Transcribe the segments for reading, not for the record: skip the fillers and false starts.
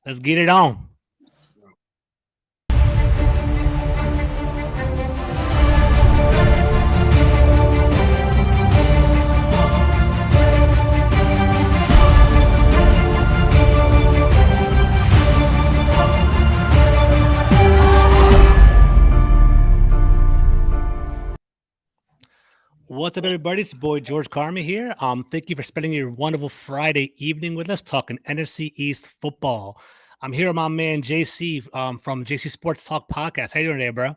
Let's get it on. What's up, everybody? It's your boy George Carmi here. Thank you for spending your wonderful Friday evening with us talking NFC East football. I'm here with my man JC from JC Sports Talk Podcast. How you doing today, bro?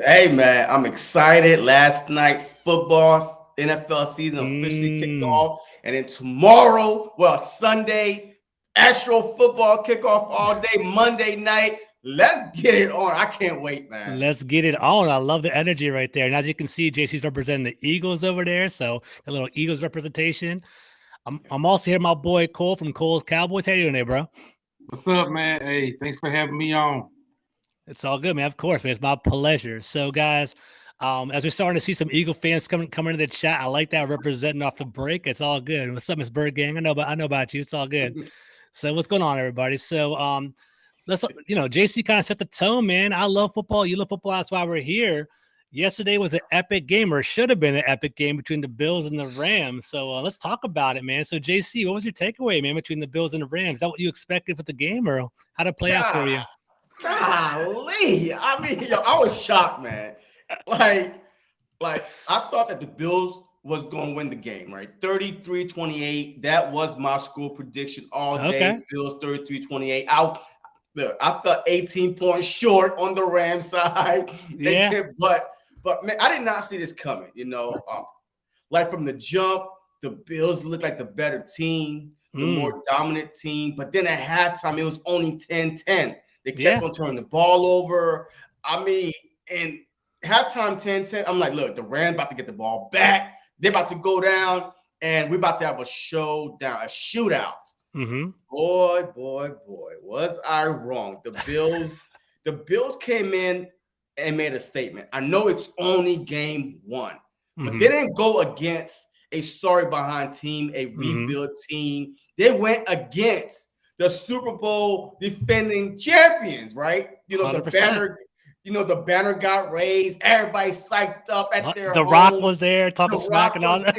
Hey man, I'm excited. Last night, football NFL season officially kicked off, and then tomorrow, Sunday, actual football kickoff all day, Monday night. Let's get it on. I can't wait, man. Let's get it on. I love the energy right there. And as you can see, JC's representing the Eagles over there. So a little Eagles representation. I'm also here, my boy Cole from Cole's Cowboys. How you doing there, bro? What's up, man? Hey, thanks for having me on. It's all good, man. Of course, man. It's my pleasure. So, guys, as we're starting to see some Eagle fans coming into the chat, I like that representing off the break. It's all good. What's up, Miss Bird Gang? I know about you. It's all good. So, what's going on, everybody? So, let's JC kind of set the tone, man. I love football. You love football. That's why we're here. Yesterday was an epic game, or should have been an epic game between the Bills and the Rams. So let's talk about it, man. So JC, what was your takeaway, man, between the Bills and the Rams? Is that what you expected for the game, or how did it play out for you? Golly. I mean, I was shocked, man. Like I thought that the Bills was going to win the game, right? 33-28. That was my score prediction all day. Bills 33-28. I felt 18 points short on the Rams side. Yeah. But man, I did not see this coming, like from the jump, the Bills looked like the better team, the more dominant team. But then at halftime, it was only 10-10. They kept on turning the ball over. I mean, and halftime 10-10, I'm like, look, the Rams about to get the ball back. They're about to go down, and we're about to have a showdown, a shootout. Boy, was I wrong. The Bills came in and made a statement. I know it's only game one, but they didn't go against a sorry behind team, a rebuild team. They went against the Super Bowl defending champions, right? The banner got raised. Everybody psyched up at their home. Rock was there talking smack and all that.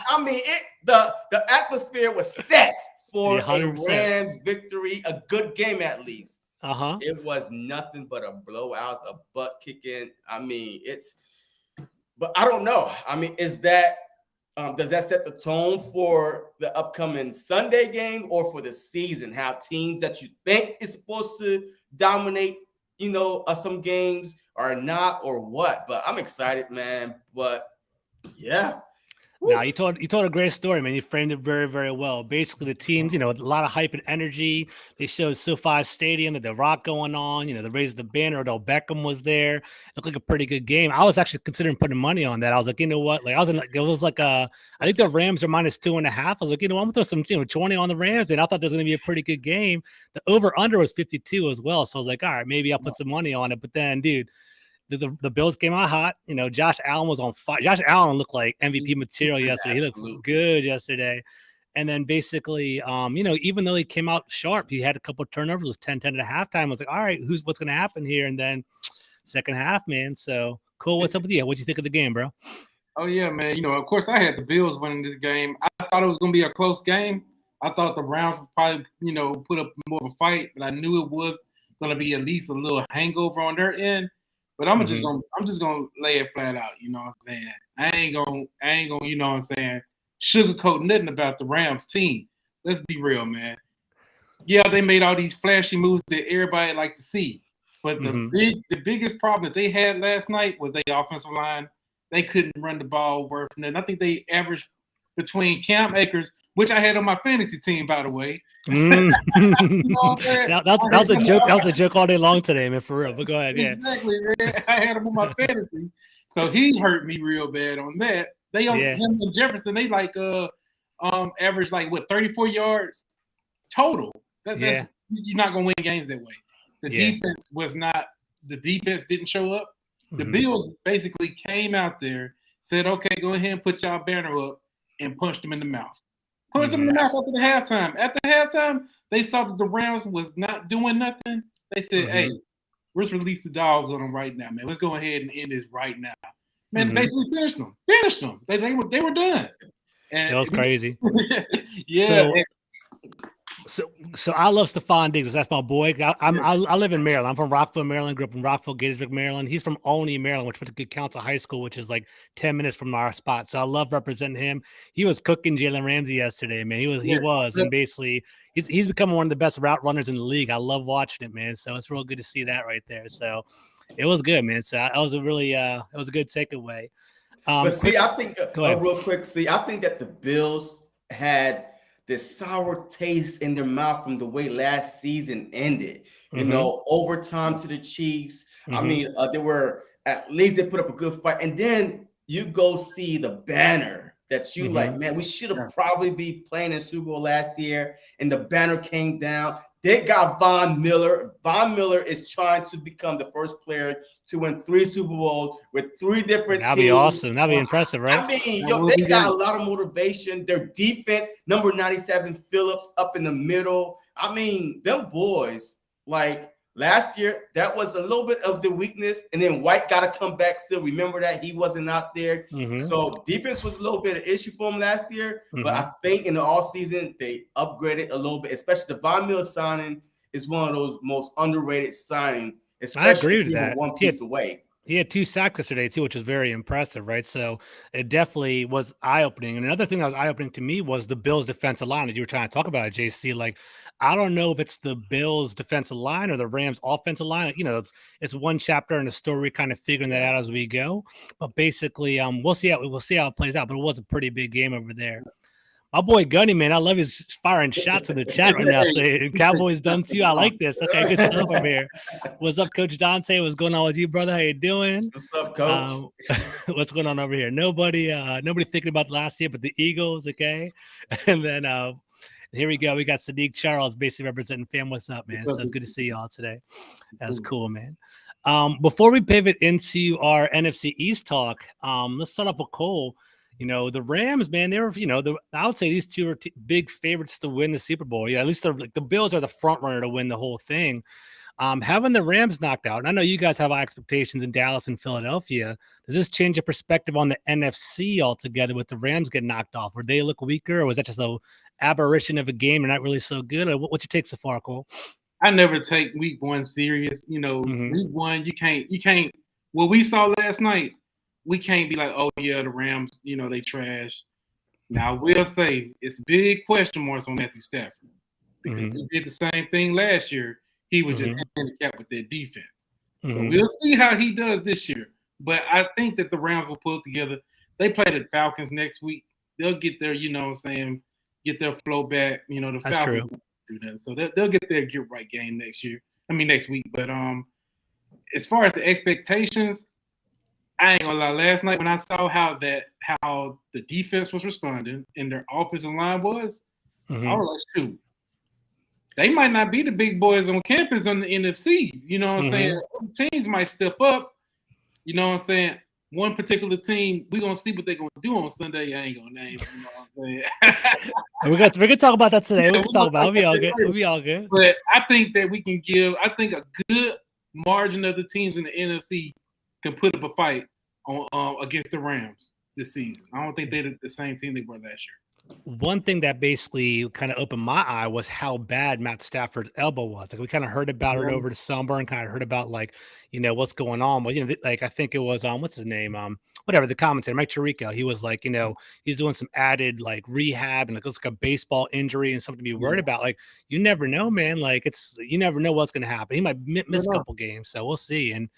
I mean, the atmosphere was set for a Rams victory, a good game at least. It was nothing but a blowout, a butt kicking. I mean, but I don't know. I mean, does that set the tone for the upcoming Sunday game or for the season? How teams that you think is supposed to dominate, some games are not, or what? But I'm excited, man. But yeah. Now you told a great story, man. You framed it very, very well. Basically, the teams, a lot of hype and energy. They showed SoFi Stadium, the Rock going on. They raised the banner. Odell Beckham was there. It looked like a pretty good game. I was actually considering putting money on that. I was like, you know what? Like I think the Rams are -2.5. I was like, I'm gonna throw some 20 on the Rams, and I thought there was gonna be a pretty good game. The over under was 52 as well. So I was like, all right, maybe I'll put some money on it. But then, dude. The Bills came out hot. Josh Allen was on fire. Josh Allen looked like MVP material yesterday. He looked good yesterday. And then basically, even though he came out sharp, he had a couple of turnovers. It was 10-10 at halftime. I was like, all right, what's going to happen here? And then second half, man. So cool. What's up with you? What'd you think of the game, bro? Oh, yeah, man. Of course, I had the Bills winning this game. I thought it was going to be a close game. I thought the Rams would probably, put up more of a fight, but I knew it was going to be at least a little hangover on their end. But I'm just gonna lay it flat out, you know what I'm saying? I ain't gonna, you know what I'm saying, sugarcoat nothing about the Rams team. Let's be real, man. Yeah, they made all these flashy moves that everybody like to see. But the biggest problem that they had last night was their offensive line. They couldn't run the ball worth nothing. I think they averaged between Cam Akers, which I had on my fantasy team, by the way. That was a joke. That was a joke all day long today, man. For real. But go ahead, yeah. Exactly, man. I had him on my fantasy, so he hurt me real bad on that. They him and Jefferson. They average 34 yards total. That's you're not gonna win games that way. The defense was not. The defense didn't show up. The Bills basically came out there, said, "Okay, go ahead and put y'all banner up," and punched them in the mouth. Punch them in the mouth after the halftime. After halftime, they saw that the Rams was not doing nothing. They said, "Hey, let's release the dogs on them right now, man. Let's go ahead and end this right now." Man, basically finished them. They were done. And it was crazy. Yeah. So I love Stephon Diggs. That's my boy. I live in Maryland. I'm from Rockville, Maryland. Grew up in Rockville, Gettysburg, Maryland. He's from Olney, Maryland, which counts a high school, which is like 10 minutes from our spot. So I love representing him. He was cooking Jalen Ramsey yesterday, man. He was, and basically he's becoming one of the best route runners in the league. I love watching it, man. So it's real good to see that right there. So it was good, man. So that was a really it was a good takeaway. But see, I think real quick. See, I think that the Bills had this sour taste in their mouth from the way last season ended. You know, overtime to the Chiefs. I mean, they were at least they put up a good fight, and then you go see the banner that you like. Man, we should have probably be playing in Super Bowl last year, and the banner came down. They got Von Miller. Von Miller is trying to become the first player to win 3 Super Bowls with 3 different teams. That'd be awesome. That'd be impressive, right? I mean, they got a lot of motivation. Their defense, number 97, Phillips up in the middle. I mean, them boys, like last year, that was a little bit of the weakness. And then White got to come back still. Remember that he wasn't out there. So defense was a little bit of an issue for him last year. But I think in the offseason, they upgraded a little bit, especially the Von Miller signing is one of those most underrated signings. I agree with that. One piece away. He had 2 sacks yesterday too, which was very impressive, right? So it definitely was eye-opening. And another thing that was eye-opening to me was the Bills' defensive line that you were trying to talk about, JC. Like, I don't know if it's the Bills' defensive line or the Rams' offensive line. You know, it's one chapter in the story, kind of figuring that out as we go. But basically, we'll see how it plays out. But it was a pretty big game over there. My boy Gunny, man, I love his firing shots in the chat right now. Saying Cowboys done too. I like this. Okay, good stuff over here. What's up, Coach Dante? What's going on with you, brother? How you doing? What's up, Coach? What's going on over here? Nobody thinking about last year, but the Eagles. Okay, and then here we go. We got Sadiq Charles basically representing fam. What's up, man? So it's good to see y'all today. That's cool, man. Before we pivot into our NFC East talk, let's start off with Cole. You know, the Rams, man, they were, I would say these two are big favorites to win the Super Bowl. Yeah, at least the Bills are the front runner to win the whole thing. Having the Rams knocked out, and I know you guys have high expectations in Dallas and Philadelphia. Does this change your perspective on the NFC altogether with the Rams getting knocked off? Would they look weaker, or was that just an aberration of a game and not really so good? Or what's your take so far, Cole? I never take week 1 serious. You know, week 1, you can't. What we saw last night, we can't be like, oh, yeah, the Rams, they trash. Now, I will say it's big question marks on Matthew Stafford because he did the same thing last year. He was just handicapped with their defense. So we'll see how he does this year. But I think that the Rams will pull together. They play the Falcons next week. They'll get their, get their flow back. The That's Falcons true. do that. So they'll get their get-right game next week. But as far as the expectations, I ain't gonna lie. Last night when I saw how the defense was responding and their offensive line was, I was like, shoot, they might not be the big boys on campus on the NFC. You know what I'm saying? Other teams might step up. You know what I'm saying? One particular team, we're gonna see what they're gonna do on Sunday. I ain't gonna name. You know what I'm saying? We're gonna talk about that today. We can talk about it. It'll be all good. But I think that we can give. I think a good margin of the teams in the NFC can put up a fight on against the Rams this season. I don't think they're the same team they were last year. One thing that basically kind of opened my eye was how bad Matt Stafford's elbow was. Like we kind of heard about it over the summer and kind of heard about what's going on. But I think it was what's his name? Whatever, the commentator, Mike Tirico. He was like, he's doing some added rehab and it looks like a baseball injury and something to be worried about. Like you never know, man. Like you never know what's going to happen. He might miss a couple games, so we'll see. And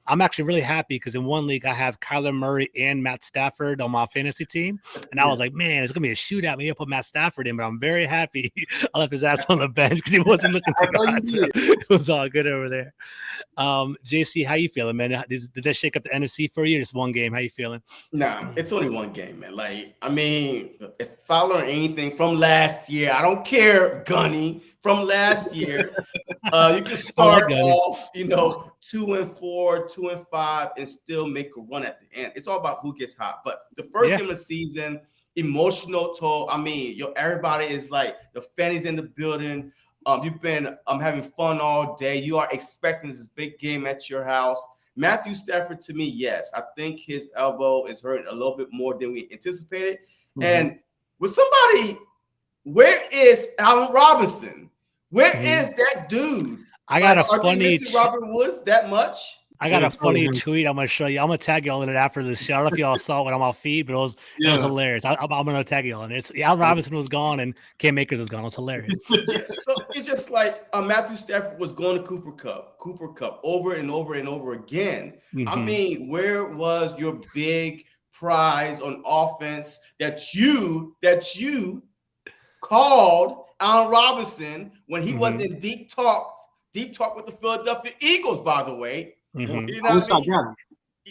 I'm actually really happy because in one league I have Kyler Murray and Matt Stafford on my fantasy team. And I was like, man, it's going to be a shootout. Maybe I'll put Matt Stafford in, but I'm very happy I left his ass on the bench because he wasn't looking too good. So it was all good over there. JC, how you feeling, man? Did that shake up the NFC for you? Just one game. How you feeling? Nah, it's only one game, man. If I learned anything from last year, I don't care, Gunny, from last year, you can start off, 2-4, 2-5, and still make a run at the end. It's all about who gets hot. But the first game of the season, emotional toll. I mean, everybody is like, the fans in the building. You've been having fun all day. You are expecting this big game at your house. Matthew Stafford, to me, yes, I think his elbow is hurting a little bit more than we anticipated. Mm-hmm. And with somebody, where is Allen Robinson? Where is that dude? I got a are funny. They missing Robert Woods that much? I got a funny tweet I'm going to show you. I'm going to tag y'all in it after the show. I don't know if y'all saw it on my feed, but it was hilarious. I'm going to tag y'all in it. Allen Robinson was gone and Cam Akers was gone. It was hilarious. So it's just like Matthew Stafford was going to Cooper Kupp over and over and over again. Mm-hmm. I mean, where was your big prize on offense that you called Allen Robinson when he was in deep talk with the Philadelphia Eagles, by the way. Mm-hmm. You know what I mean?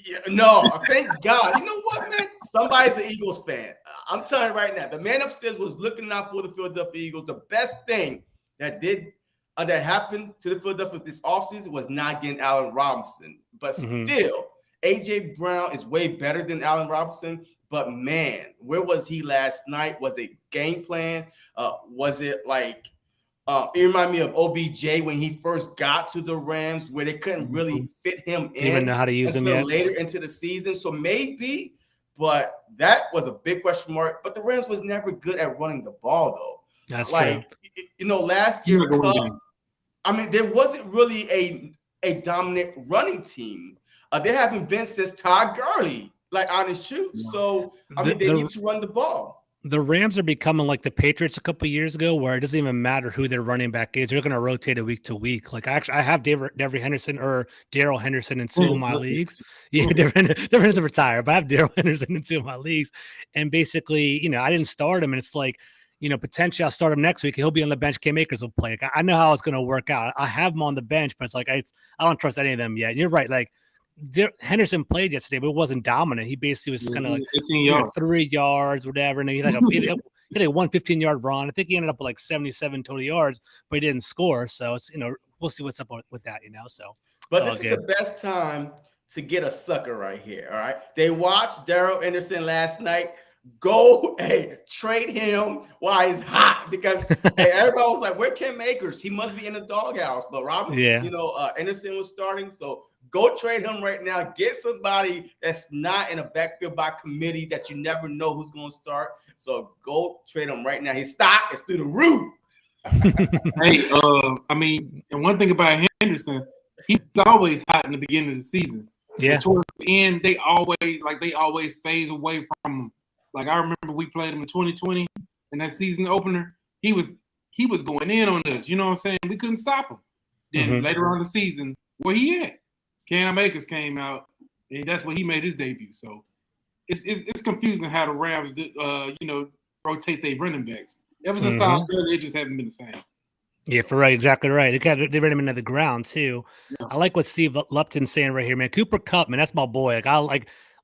Yeah, no, thank God. You know what, man? Somebody's an Eagles fan. I'm telling you right now, the man upstairs was looking out for the Philadelphia Eagles. The best thing that happened to the Philadelphia this offseason was not getting Allen Robinson. But still, A.J. Brown is way better than Allen Robinson. But, man, where was he last night? Was it game plan? Was it like it reminded me of OBJ when he first got to the Rams, where they couldn't really fit him in. Didn't even know how to use him yet. Later into the season. So maybe, but that was a big question mark. But the Rams was never good at running the ball, though. That's true. Last year, there wasn't really a dominant running team. They haven't been since Todd Gurley, on his shoes. So, they need to run the ball. The Rams are becoming like the Patriots a couple of years ago, where it doesn't even matter who their running back is. They're going to rotate it week to week. Like I have Darrell Henderson in two of my leagues. Yeah, Darrell Henderson retired, but I have Darrell Henderson in two of my leagues. And basically, I didn't start him. And it's like, potentially I'll start him next week. He'll be on the bench. Cam Akers will play. I know how it's going to work out. I have him on the bench, but it's like I don't trust any of them yet. And you're right. Like, Henderson played yesterday, but it wasn't dominant. He basically was kind of like 3 yards, whatever, and he had he had a 115-yard run. I think he ended up with like 77 total yards, but he didn't score. So it's we'll see what's up with that. So, but this is the best time to get a sucker right here. All right, they watched Darrell Henderson last night. Go, trade him while he's hot, because everybody was like, "Where Cam Akers? He must be in the doghouse." But Robert, Henderson was starting, so go trade him right now. Get somebody that's not in a backfield by committee that you never know who's going to start. So go trade him right now. His stock is through the roof. And one thing about Henderson, he's always hot in the beginning of the season. Yeah. But towards the end, they always phase away from him. Like I remember we played him in 2020 in that season opener. He was going in on us. You know what I'm saying? We couldn't stop him. Then later on in the season, where he at? Cam Akers came out, and that's when he made his debut. So it's confusing how the Rams rotate their running backs. Ever since Todd Gurley, they just haven't been the same. Yeah, exactly right. They ran him into the ground too. Yeah. I like what Steve Lupton's saying right here, man. Cooper Kupp, man, that's my boy.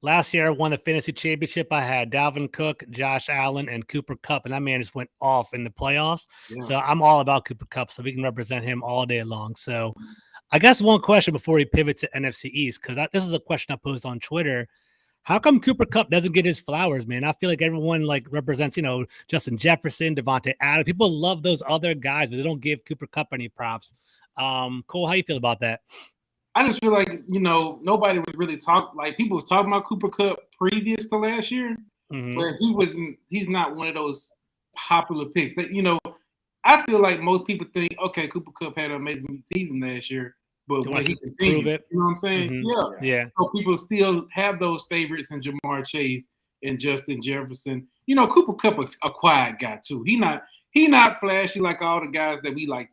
Last year I won the fantasy championship. I had Dalvin Cook, Josh Allen, and Cooper Kupp, and that man just went off in the playoffs. Yeah. So I'm all about Cooper Kupp, so we can represent him all day long. So I guess one question before we pivot to NFC East, because this is a question I posed on Twitter. How come Cooper Kupp doesn't get his flowers, man? I feel like everyone represents, Justin Jefferson, Devontae Adams. People love those other guys, but they don't give Cooper Kupp any props. Cole, how you feel about that? I just feel like, nobody was really people was talking about Cooper Kupp previous to last year, but he's not one of those popular picks that, I feel like most people think, okay, Cooper Kupp had an amazing season last year, but when he continued, you know what I'm saying? Yeah. So people still have those favorites in Jamar Chase and Justin Jefferson. Cooper Kupp is a quiet guy too. He not flashy like all the guys that we like,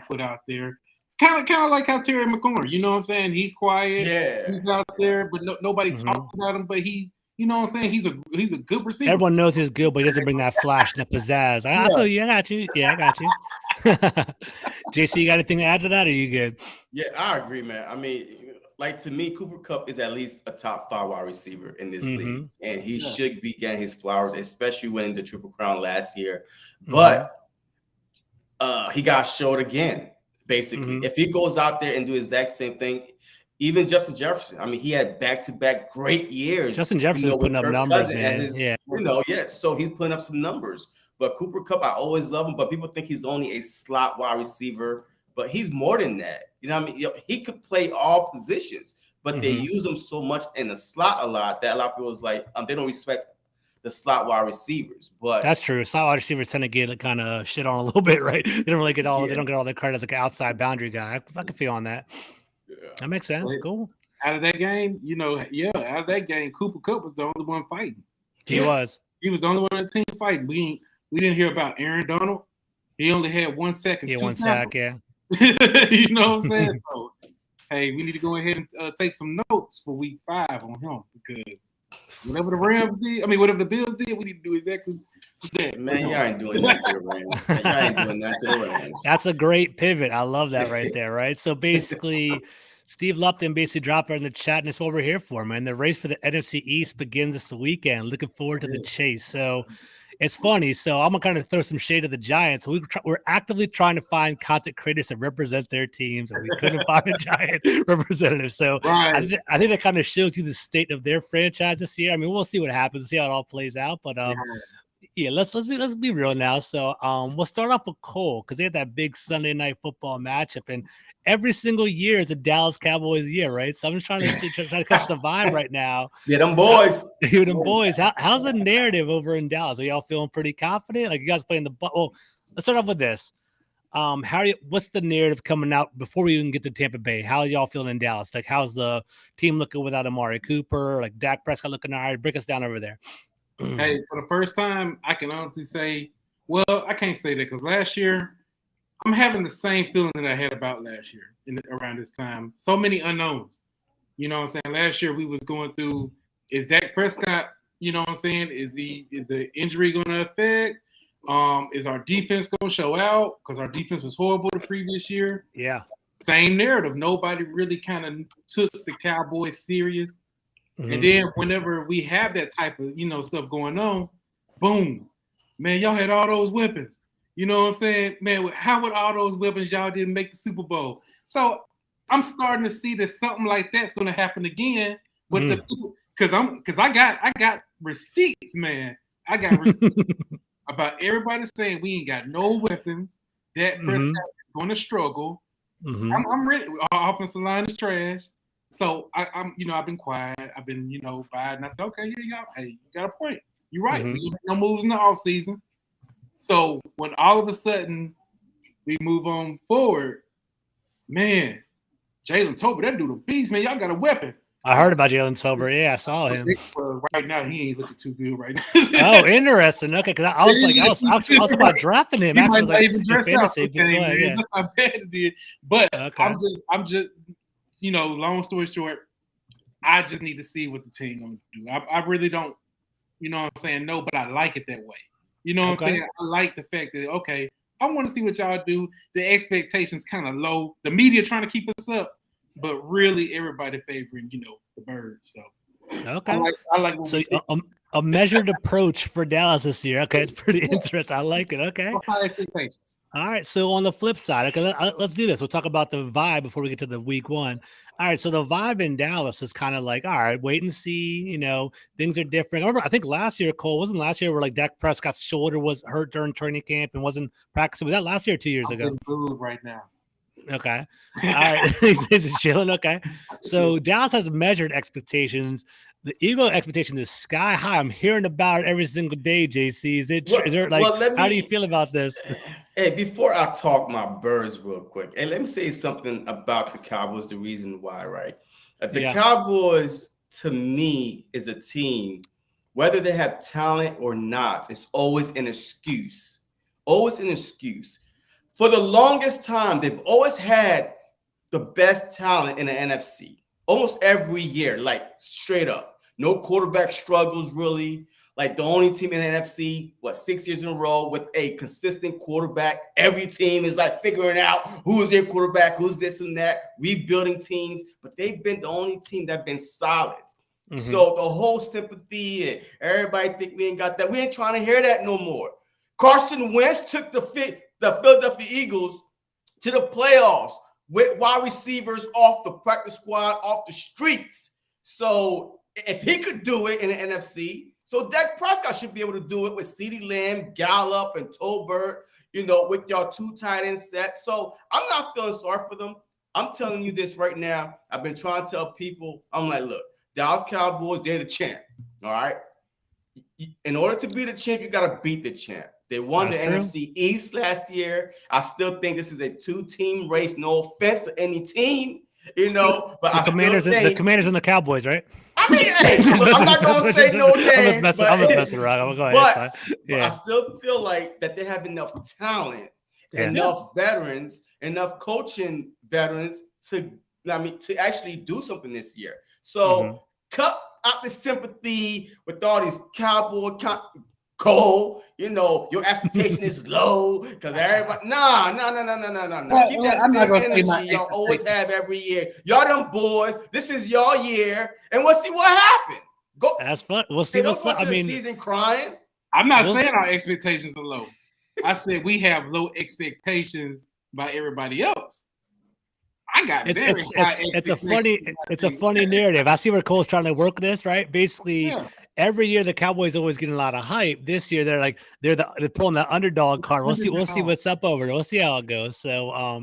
put out there. It's kind of like how Terry McLaurin, you know what I'm saying? He's quiet. Yeah. He's out there, but nobody talks about him, but he's, you know what I'm saying? He's a good receiver. Everyone knows he's good, but he doesn't bring that flash and the pizzazz. I feel you. I got you. Yeah, I got you. JC, you got anything to add to that, or are you good? Yeah, I agree, man. I mean, to me, Cooper Kupp is at least a top 5 wide receiver in this league, and he should be getting his flowers, especially winning the Triple Crown last year. But he got showed again, basically. If he goes out there and do the exact same thing, Even Justin Jefferson. I mean, he had back-to-back great years. Justin Jefferson was putting up numbers, man. So he's putting up some numbers. But Cooper Kupp, I always love him, but people think he's only a slot wide receiver, but he's more than that. You know what I mean? He could play all positions, but they use him so much in the slot a lot that a lot of people is like, they don't respect the slot wide receivers. But that's true. Slot wide receivers tend to get kind of shit on a little bit, right? They don't really get all. They don't get all the credit as like an outside boundary guy. I can feel on that. Yeah. That makes sense. Cool. Out of that game, out of that game, Cooper Kupp was the only one fighting. He was. He was the only one on the team fighting. We didn't hear about Aaron Donald. He only had 1 second. Yeah, 1 sack. Yeah. You know what I'm saying? So, hey, we need to go ahead and take some notes for week 5 on him because whatever the Bills did, we need to do exactly that. Man, y'all ain't doing that to the Rams. Y'all ain't doing that to the Rams. That's a great pivot. I love that right there, right? So basically, Steve Lupton basically dropped it in the chat, and that's what we're here for, man. The race for the NFC East begins this weekend. Looking forward to the chase. So it's funny. So I'm going to kind of throw some shade at the Giants. We're actively trying to find content creators that represent their teams, and we couldn't find a Giant representative. So I think that kind of shows you the state of their franchise this year. I mean, we'll see what happens, see how it all plays out. But let's be real now. So we'll start off with Cole because they had that big Sunday night football matchup, and every single year is a Dallas Cowboys year, right? So I'm just trying to catch the vibe right now. Yeah, them boys. How's the narrative over in Dallas? Are y'all feeling pretty confident? Like you guys playing let's start off with this. What's the narrative coming out before we even get to Tampa Bay? How are y'all feeling in Dallas? Like, how's the team looking without Amari Cooper? Like Dak Prescott looking all right? Break us down over there. Hey, for the first time, I can honestly say, well, I can't say that because last year, I'm having the same feeling that I had about last year around this time. So many unknowns. You know what I'm saying? Last year we was going through, is Dak Prescott, you know what I'm saying? Is the injury going to affect? Is our defense going to show out? Because our defense was horrible the previous year. Yeah. Same narrative. Nobody really kind of took the Cowboys serious. And then whenever we have that type of, stuff going on, boom, man, y'all had all those weapons. You know what I'm saying? Man, how would all those weapons y'all didn't make the Super Bowl? So I'm starting to see that something like that's going to happen again with the people. Because I got receipts, man. I got receipts about everybody saying we ain't got no weapons. That Prescott is going to struggle. I'm ready. Our offensive line is trash. So I'm I've been quiet. I've been, bad. And I said, okay, you got a point. You're right. We make no moves in the offseason. So when all of a sudden we move on forward, man, Jalen Tolbert, that dude a beast, man. Y'all got a weapon. I heard about Jalen Tolbert. Yeah, I saw him. Right now, he ain't looking too good right now. Oh, interesting. Okay, because I was about drafting him. He might not even dress out. That's how bad it did. But I'm just, long story short, I just need to see what the team going to do. I really don't, no, but I like it that way. You know what I'm saying? I like the fact that, okay, I want to see what y'all do. The expectations kind of low. The media trying to keep us up, but really everybody favoring, the Birds. So I like what we see. A measured approach for Dallas this year. Okay, it's pretty interesting. I like it. Okay. High expectations. All right. So on the flip side, okay, let's do this. We'll talk about the vibe before we get to the week one. All right. So the vibe in Dallas is kind of like, all right, wait and see. Things are different. I remember, I think last year, Cole, wasn't last year where like Dak Prescott's shoulder was hurt during training camp and wasn't practicing? Was that last year or 2 years ago? Move right now. Okay. All right. He's chilling. Okay. So Dallas has measured expectations. The Eagle expectation is sky high. I'm hearing about it every single day, JC. How do you feel about this? Hey, before I talk my Birds real quick, let me say something about the Cowboys, the reason why, right? The Cowboys, to me, is a team, whether they have talent or not, it's always an excuse. Always an excuse. For the longest time, they've always had the best talent in the NFC. Almost every year, like straight up. No quarterback struggles, really. Like the only team in the NFC, 6 years in a row with a consistent quarterback. Every team is like figuring out who is their quarterback, who's this and that, rebuilding teams. But they've been the only team that's been solid. So the whole sympathy and everybody think we ain't got that. We ain't trying to hear that no more. Carson Wentz took the Philadelphia Eagles to the playoffs with wide receivers off the practice squad, off the streets. So if he could do it in the NFC, so Dak Prescott should be able to do it with CeeDee Lamb, Gallup, and Tolbert, with y'all 2 tight end set. So I'm not feeling sorry for them. I'm telling you this right now. I've been trying to tell people, I'm like, look, Dallas Cowboys, they're the champ. All right. In order to be the champ, you got to beat the champ. They won the NFC East last year. I still think this is a 2-team race. No offense to any team, but the Commanders and the Cowboys, right? I mean, hey, I'm not going to say no names. I'm just messing around. But I still feel like that they have enough talent, enough veterans, enough coaching veterans to actually do something this year. So cut out the sympathy with all these Cowboy Cole, your expectation is low because everybody. No. Keep that same energy y'all always have every year. Y'all them boys. This is y'all year, and we'll see what happens. Go. That's fun. We'll see what's up. Season crying. I'm not saying our expectations are low. I said we have low expectations by everybody else. I got it's a funny narrative. I see where Cole's trying to work this, right? Basically, every year the Cowboys always getting a lot of hype. This year they're pulling the underdog card. We'll see what's up over there. We'll see how it goes. So I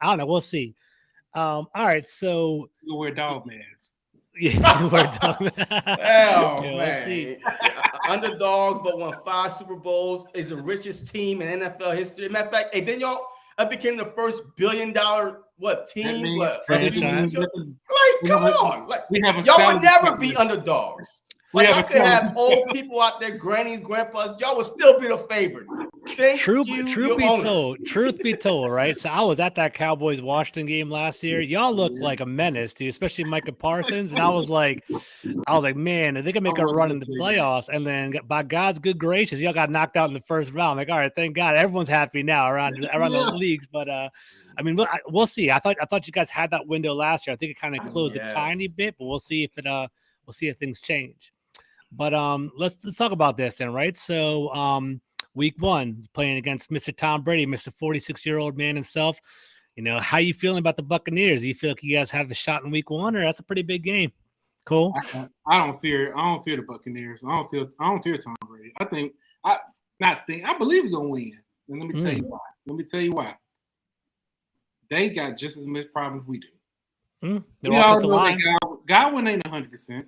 don't know. We'll see. All right. So you wear dog masks. Yeah, wear dog masks. We'll see. Underdogs, but won 5 Super Bowls, is the richest team in NFL history. Matter of fact, then y'all became the first $1 billion team? Franchise. Come on. Y'all would never be underdogs. I could have old people out there, grannies, grandpas. Y'all would still be the favorite. Truth be told, right? So I was at that Cowboys Washington game last year. Y'all looked like a menace, dude, especially Micah Parsons. And I was like, man, if they can make a run in the playoffs, and then by God's good gracious, y'all got knocked out in the first round. I'm like, all right, thank God, everyone's happy now around the leagues. But we'll see. I thought you guys had that window last year. I think it kind of closed a tiny bit, but we'll see if things change. But let's talk about this then, right? So week 1, playing against Mr. Tom Brady, Mr. 46-year-old man himself. How you feeling about the Buccaneers? Do you feel like you guys have a shot in week 1, or that's a pretty big game? Cool. I don't fear the Buccaneers. I don't fear Tom Brady. I believe we're gonna win. And let me tell you why. They got just as much problems we do. Godwin ain't 100%.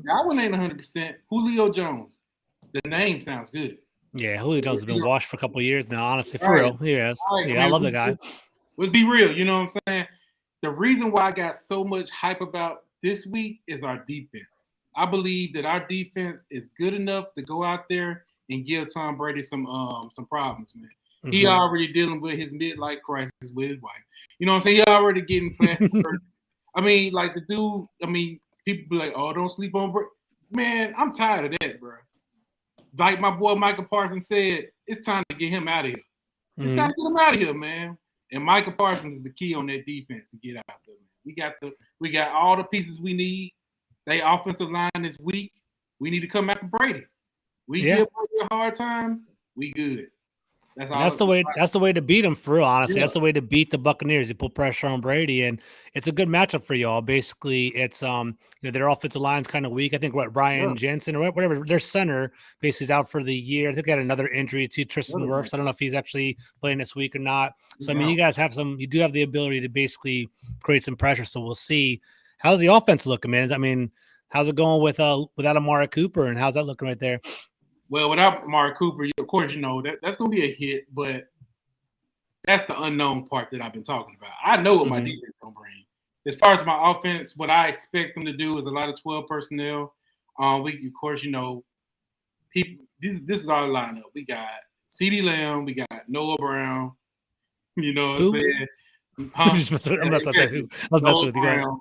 Godwin ain't 100%. Julio Jones. The name sounds good. Yeah, Julio Jones has been washed for a couple of years now, honestly. For real. Yes. I love the guy. Let's be real. You know what I'm saying? The reason why I got so much hype about this week is our defense. I believe that our defense is good enough to go out there and give Tom Brady some problems, man. He already dealing with his midlife crisis with his wife. You know what I'm saying? He already getting plastic surgery. The dude, people be like, oh, don't sleep on Brady. Man, I'm tired of that, bro. Like my boy Michael Parsons said, it's time to get him out of here. It's time to get him out of here, man. And Michael Parsons is the key on that defense to get out there. We got all the pieces we need. They offensive line is weak. We need to come after Brady. We give Brady a hard time. We good. That's the way to beat them, for real, honestly. That's the way to beat the Buccaneers. You put pressure on Brady, and it's a good matchup for y'all. Basically, it's their offensive line's kind of weak. I think Ryan Jensen or whatever, their center basically is out for the year. I think they had another injury to Tristan Wirfs. I don't know if he's actually playing this week or not. So you guys you do have the ability to basically create some pressure. So we'll see. How's the offense looking, man? How's it going without Amari Cooper, and how's that looking right there? Well, without Amari Cooper, of course, that's going to be a hit, but that's the unknown part that I've been talking about. I know what my defense is going to bring. As far as my offense, what I expect them to do is a lot of 12 personnel. Of course, people. This is our lineup. We got CeeDee Lamb. We got Noah Brown. You know what I'm saying? I'm not saying who. I was messing with you.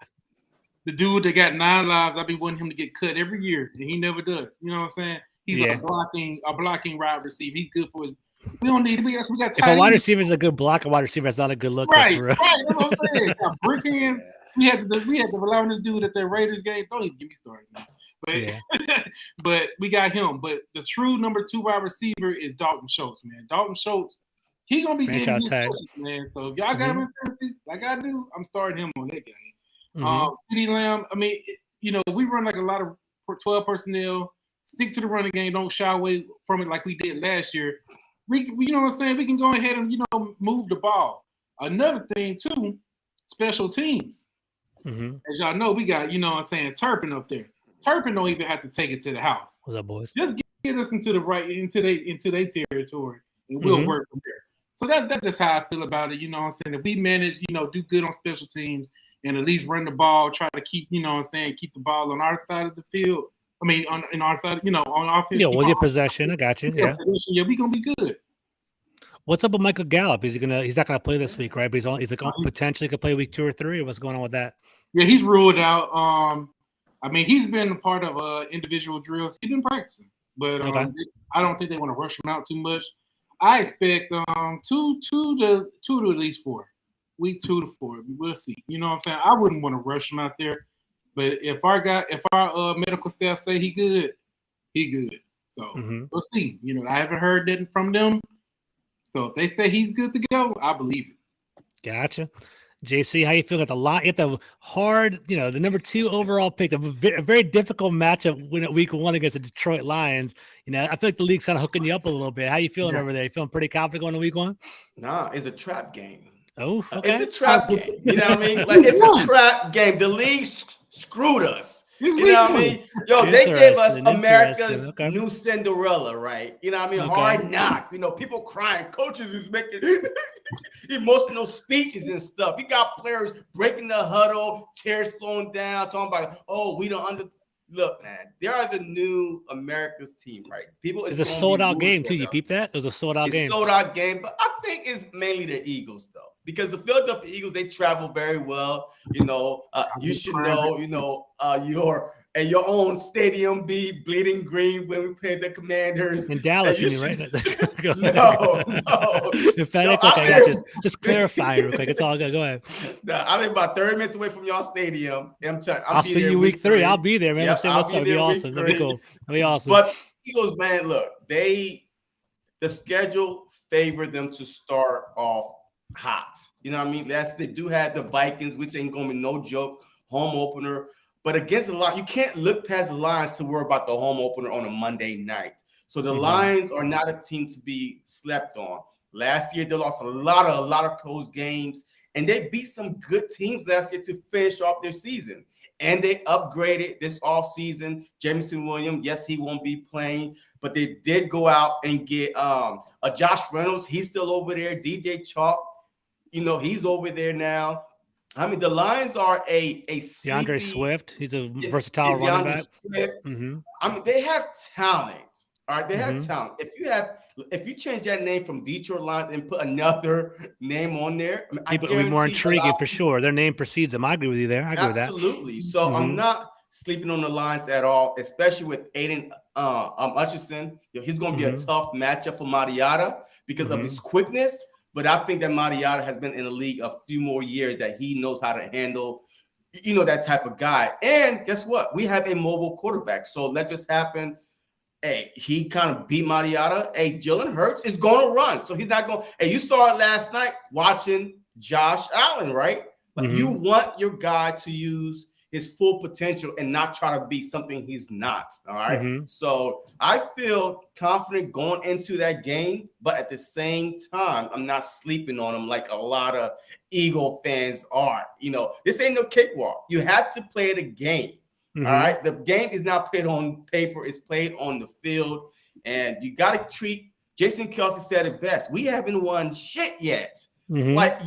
The dude that got 9 lives, I be wanting him to get cut every year, and he never does. You know what I'm saying? He's a blocking wide receiver. He's good for his. We don't need. We got. If a wide receiver is a good block, a wide receiver is not a good look. Right. That's what I'm saying. Brick hands. We had to rely on this dude at the Raiders game. Don't even get me started now. But but we got him. But the true number 2 wide receiver is Dalton Schultz, man. Dalton Schultz He's gonna be Franchise getting tag. touches, man. So if y'all got him in fantasy, like I do, I'm starting him on that game. CeeDee Lamb, I mean, if we run like a lot of 12 personnel, stick to the running game, don't shy away from it like we did last year. We you know what I'm saying? We can go ahead and move the ball. Another thing too, special teams. As y'all know, we got Turpin up there. Turpin don't even have to take it to the house. What's up, boys? Just get us into their territory, and we'll work from there. So that's just how I feel about it. You know what I'm saying? If we manage, do good on special teams and at least run the ball, try to keep, keep the ball on our side of the field. I mean, on our side, on offense. Yeah, with your possession, I got you. Yeah, we gonna be good. What's up with Michael Gallup? He's not gonna play this week, right? But he's potentially could play week 2 or 3. Or what's going on with that? Yeah, he's ruled out. I mean, he's been a part of individual drills. He's been practicing, but I don't think they want to rush him out too much. I expect two to at least 4. Week 2 to 4. We'll see. You know what I'm saying? I wouldn't want to rush him out there. But if our medical staff say he good, he good. So we'll see. I haven't heard that from them. So if they say he's good to go, I believe it. Gotcha. JC, how you feel at the hard, the number 2 overall pick, a very difficult matchup week 1 against the Detroit Lions. I feel like the league's kind of hooking you up a little bit. How you feeling over there? You feeling pretty confident going to week 1? Nah, it's a trap game. Oh, okay. It's a trap game. You know what I mean? Like, it's a trap game. The league screwed us. You know what I mean? Yo, they gave us America's new Cinderella, right? You know what I mean? Hard knocks. People crying. Coaches is making emotional speeches and stuff. You got players breaking the huddle, tears flowing down, talking about, we don't Look, man, they are the new America's team, right? It's a sold-out game, too. You peep that? It was a sold-out game. It's a sold-out game, but I think it's mainly the Eagles, though. Because the Philadelphia Eagles, they travel very well. You should know, your own stadium be bleeding green when we played the Commanders. In Dallas, right? No. In FedEx, okay, just clarify real quick. It's all good. Go ahead. I live about 30 minutes away from y'all stadium. I'll see you week 3. I'll be there, man. Yep, That'll be awesome. That'd be cool. That'd be awesome. But Eagles, man, look, the schedule favored them to start off hot. You know what I mean? They do have the Vikings, which ain't gonna be no joke, home opener. But against the Lions, you can't look past the Lions to worry about the home opener on a Monday night. So the Lions are not a team to be slept on. Last year, they lost a lot of close games, and they beat some good teams last year to finish off their season. And they upgraded this offseason. Jameson Williams, yes, he won't be playing, but they did go out and get a Josh Reynolds. He's still over there. DJ Chalk, he's over there now. I mean, the Lions are a DeAndre Swift. He's a versatile running back. I mean, they have talent. All right, they have talent. If you change that name from Detroit Lions and put another name on there, people will be more intriguing for sure. Their name precedes them. I agree with you there. I agree with that. Absolutely. So I'm not sleeping on the Lions at all, especially with Aiden Hutchinson. He's going to be a tough matchup for Mariota because of his quickness. But I think that Mariota has been in the league a few more years, that he knows how to handle, that type of guy. And guess what? We have a mobile quarterback. So let this happen. Hey, he kind of beat Mariota. Hey, Jalen Hurts is going to run. So he's not going. Hey, you saw it last night watching Josh Allen, right? Like, you want your guy to use his full potential and not try to be something he's not. All right. So I feel confident going into that game, but at the same time, I'm not sleeping on him like a lot of Eagle fans are. This ain't no cakewalk. You have to play the game. All right. The game is not played on paper, it's played on the field. And you got to treat, Jason Kelsey said it best, we haven't won shit yet. Like,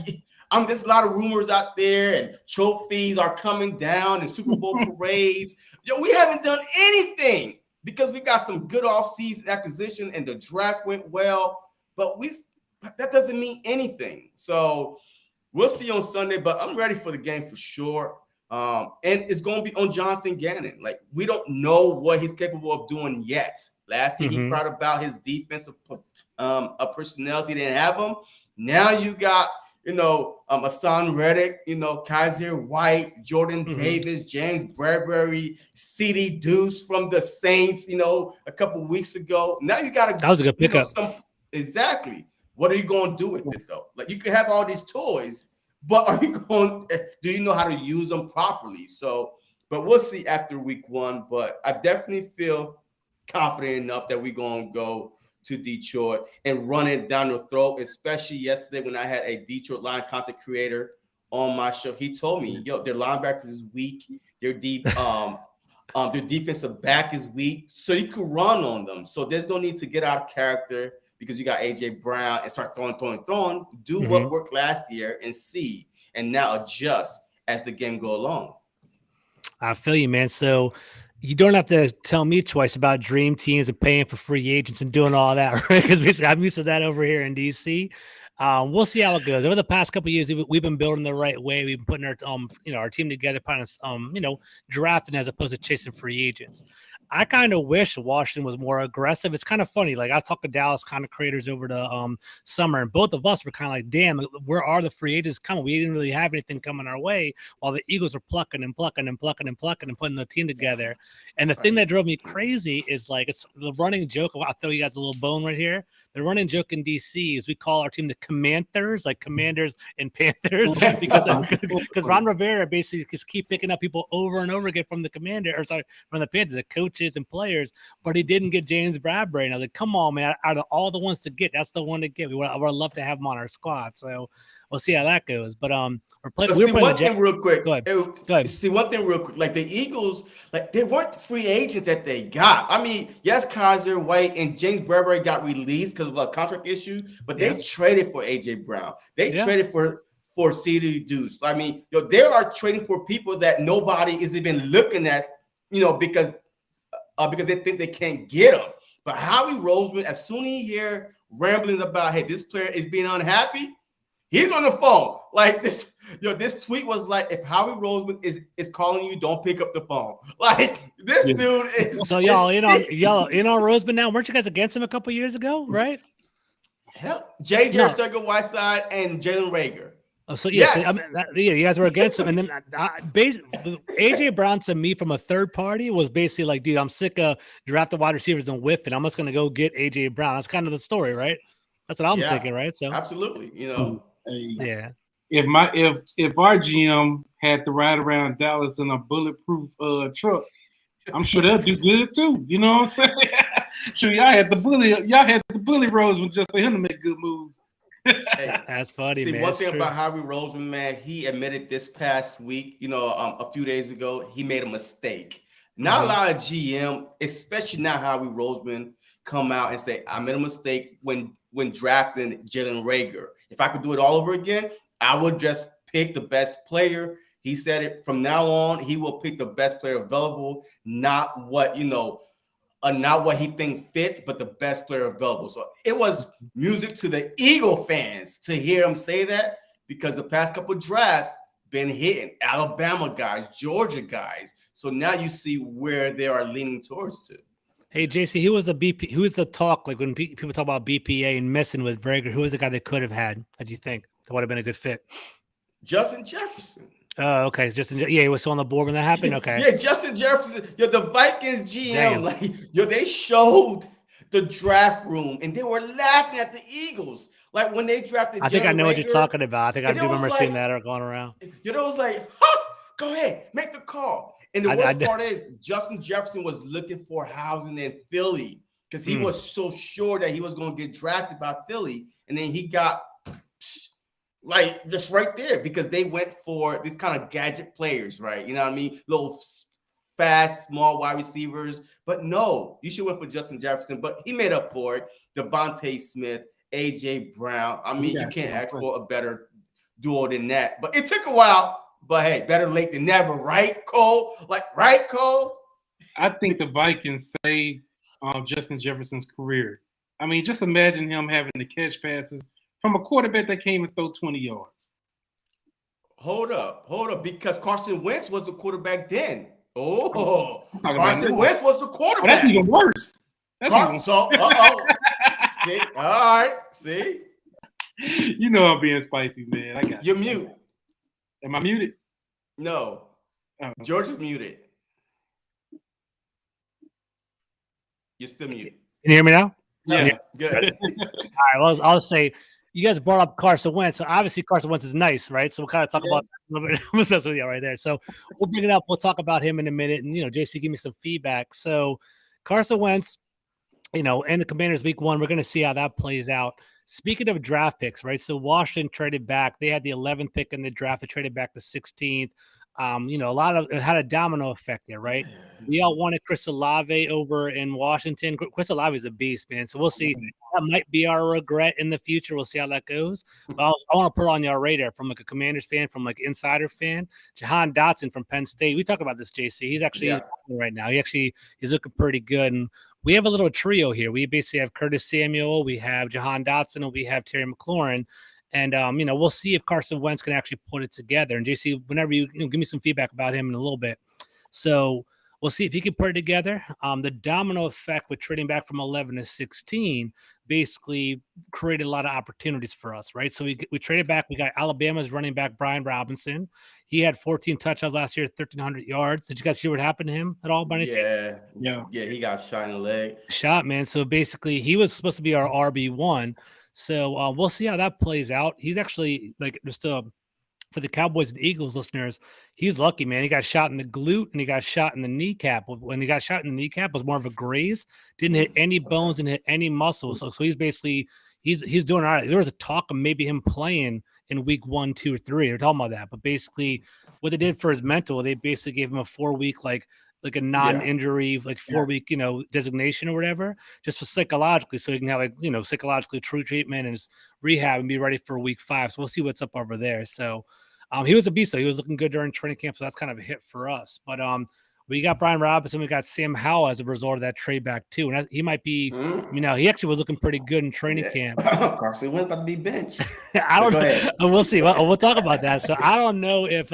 there's a lot of rumors out there, and trophies are coming down, and Super Bowl parades. We haven't done anything because we got some good off-season acquisition, and the draft went well. But that doesn't mean anything. So we'll see on Sunday. But I'm ready for the game for sure. And it's going to be on Jonathan Gannon. Like, we don't know what he's capable of doing yet. Last year, he cried about his defensive personnel. He didn't have them. Now you got Hassan Reddick, Kaiser White, Jordan Davis, James Bradbury, C.D. Deuce from the Saints, a couple weeks ago. Now you got to. That was a good pickup. Exactly. What are you going to do with it though? Like you can have all these toys, but are you going? Do you know how to use them properly? So, but we'll see after week 1. But I definitely feel confident enough that we're going to go to Detroit and run it down the throat. Especially yesterday when I had a Detroit line content creator on my show, he told me, "Yo, their linebackers is weak. Their their defensive back is weak, so you could run on them. So there's no need to get out of character because you got AJ Brown and start throwing. Do what worked last year and see, and now adjust as the game go along." I feel you, man. So you don't have to tell me twice about dream teams and paying for free agents and doing all that, right? Because I'm used to that over here in DC. We'll see how it goes. Over the past couple of years, we've been building the right way. We've been putting our our team together, kind of drafting as opposed to chasing free agents. I kind of wish Washington was more aggressive. It's kind of funny. Like I talked to Dallas kind of creators over the summer, and both of us were kind of like, "Damn, where are the free agents coming? We didn't really have anything coming our way." While the Eagles are plucking and putting the team together. And the thing that drove me crazy is like it's the running joke. I'll throw you guys a little bone right here. The running joke in DC is we call our team the Commanders, like Commanders and Panthers, because Ron Rivera basically just keep picking up people over and over again from the from the Panthers, the coaches and players, but he didn't get James Bradbury. And I was like, come on, man, out of all the ones to get, that's the one to get. I would love to have him on our squad. So we'll see how that goes. But we're playing. See one thing real quick. Go ahead. See one thing real quick. Like the Eagles, like they weren't free agents that they got. I mean, yes, Kaiser White and James Bradbury got released because of a contract issue, but they traded for AJ Brown. They traded for CD Deuce. I mean, they are trading for people that nobody is even looking at, because they think they can't get them. But Howie Roseman, as soon as he hear ramblings about, hey, this player is being unhappy, he's on the phone. Like this, this tweet was like, if Howie Roseman is calling you, don't pick up the phone. Like this dude is. So y'all in on Roseman now. Weren't you guys against him a couple years ago, right? Hell, JJ Arcega-Whiteside and Jalen Reagor. Oh, so yes. You guys were against him, and then AJ Brown to me from a third party was basically like, dude, I'm sick of drafting wide receivers and whiffing. I'm just gonna go get AJ Brown. That's kind of the story, right? That's what I'm thinking, right? So absolutely, yeah. If our GM had to ride around Dallas in a bulletproof truck, I'm sure they'll do good too. You know what I'm saying? Sure, y'all had the bully Roseman just for him to make good moves. Hey, that's funny. See, man. One thing about Howie Roseman, man, he admitted this past week, a few days ago, he made a mistake. Not a lot of GM, especially not Howie Roseman, come out and say, I made a mistake when drafting Jalen Reagor. If I could do it all over again, I would just pick the best player. He said it from now on, he will pick the best player available, not what he thinks fits, but the best player available. So it was music to the Eagle fans to hear him say that, because the past couple of drafts been hitting Alabama guys, Georgia guys. So now you see where they are leaning towards to. Hey, JC, who was the talk, like when people talk about BPA and messing with Reagor, who was the guy they could have had? What do you think? That would have been a good fit. Justin Jefferson. Oh, okay. He was still on the board when that happened. Okay. Yeah, Justin Jefferson. The Vikings GM, they showed the draft room and they were laughing at the Eagles. Like when they drafted. I think I know what you're talking about. I think I do remember seeing that or going around. It was like, go ahead, make the call. And the worst part is Justin Jefferson was looking for housing in Philly because he was so sure that he was going to get drafted by Philly, and then he got. Like just right there, because they went for these kind of gadget players, right? You know what I mean? Little fast, small wide receivers. But no, you should went for Justin Jefferson, but he made up for it. Devontae Smith, AJ Brown. I mean, you can't ask for a better duo than that. But it took a while. But hey, better late than never, right, Cole? Right, Cole? I think the Vikings saved Justin Jefferson's career. I mean, just imagine him having to catch passes from a quarterback that came and throw 20 yards. Hold up, because Carson Wentz was the quarterback then. Carson Wentz was the quarterback. Well, that's even worse. See, all right, see. You know I'm being spicy, man. I got You're mute. Am I muted? No. George is muted. You're still muted. Can you hear me now? Yeah. Good. All right. Well, I'll say you guys brought up Carson Wentz. So obviously Carson Wentz is nice, right? So we'll kind of talk about that a little bit. We'll mess with you right there. So we'll bring it up. We'll talk about him in a minute. And, JC, give me some feedback. So Carson Wentz, and the Commanders week 1, we're going to see how that plays out. Speaking of draft picks, right? So Washington traded back. They had the 11th pick in the draft. They traded back to 16th. It had a domino effect there, right? We all wanted Chris Olave over in Washington. Chris Olave is a beast, man. So we'll see. That might be our regret in the future. We'll see how that goes. But I want to put it on your radar from like a Commanders fan, from like insider fan. Jahan Dotson from Penn State. We talk about this, JC. He's actually right now. He's looking pretty good. And we have a little trio here. We basically have Curtis Samuel, we have Jahan Dotson, and we have Terry McLaurin. And, we'll see if Carson Wentz can actually put it together. And JC, whenever you give me some feedback about him in a little bit. So we'll see if he can put it together. The domino effect with trading back from 11 to 16 basically created a lot of opportunities for us, right? So we traded back. We got Alabama's running back, Brian Robinson. He had 14 touchdowns last year, 1,300 yards. Did you guys see what happened to him at all? By anything? Yeah. He got shot in the leg. Shot, man. So basically, he was supposed to be our RB1. So we'll see how that plays out. He's actually for the Cowboys and Eagles listeners, he's lucky, man. He got shot in the glute and he got shot in the kneecap. When he got shot in the kneecap, it was more of a graze. Didn't hit any bones and hit any muscles. So he's basically he's doing all right. There was a talk of maybe him playing in week 1, 2, or 3. They're talking about that, but basically, what they did for his mental, they basically gave him a 4-week like a non-injury, 4-week, designation or whatever, just for psychologically, so he can have psychologically true treatment and just rehab and be ready for week 5. So we'll see what's up over there. So he was a beast, though. He was looking good during training camp, so that's kind of a hit for us. But we got Brian Robinson, we got Sam Howell as a result of that trade back too, and he might be, he actually was looking pretty good in training camp. Carson Wentz about to be benched. I don't know. We'll see. We'll talk about that. So I don't know if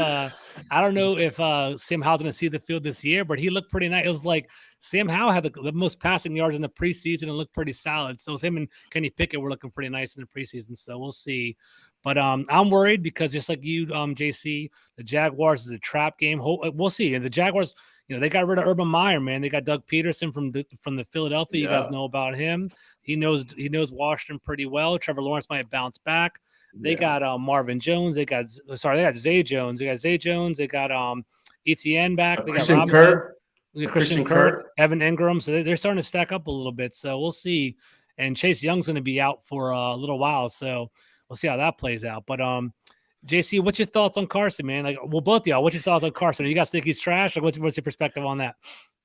Sam Howell's going to see the field this year, but he looked pretty nice. It was like Sam Howell had the most passing yards in the preseason and looked pretty solid. So him and Kenny Pickett were looking pretty nice in the preseason. So we'll see. But I'm worried because just like you, JC, the Jaguars is a trap game. We'll see. And the Jaguars, they got rid of Urban Meyer, man. They got Doug Peterson from the Philadelphia. You guys know about him. He knows Washington pretty well. Trevor Lawrence might bounce back. They got Marvin Jones. They got Zay Jones. They got Etienne back. They got Christian Kirk, Evan Ingram. So they're starting to stack up a little bit. So we'll see. And Chase Young's going to be out for a little while. So we'll see how that plays out. But JC, what's your thoughts on Carson, man? Both of y'all, what's your thoughts on Carson? You guys think he's trash? What's your perspective on that?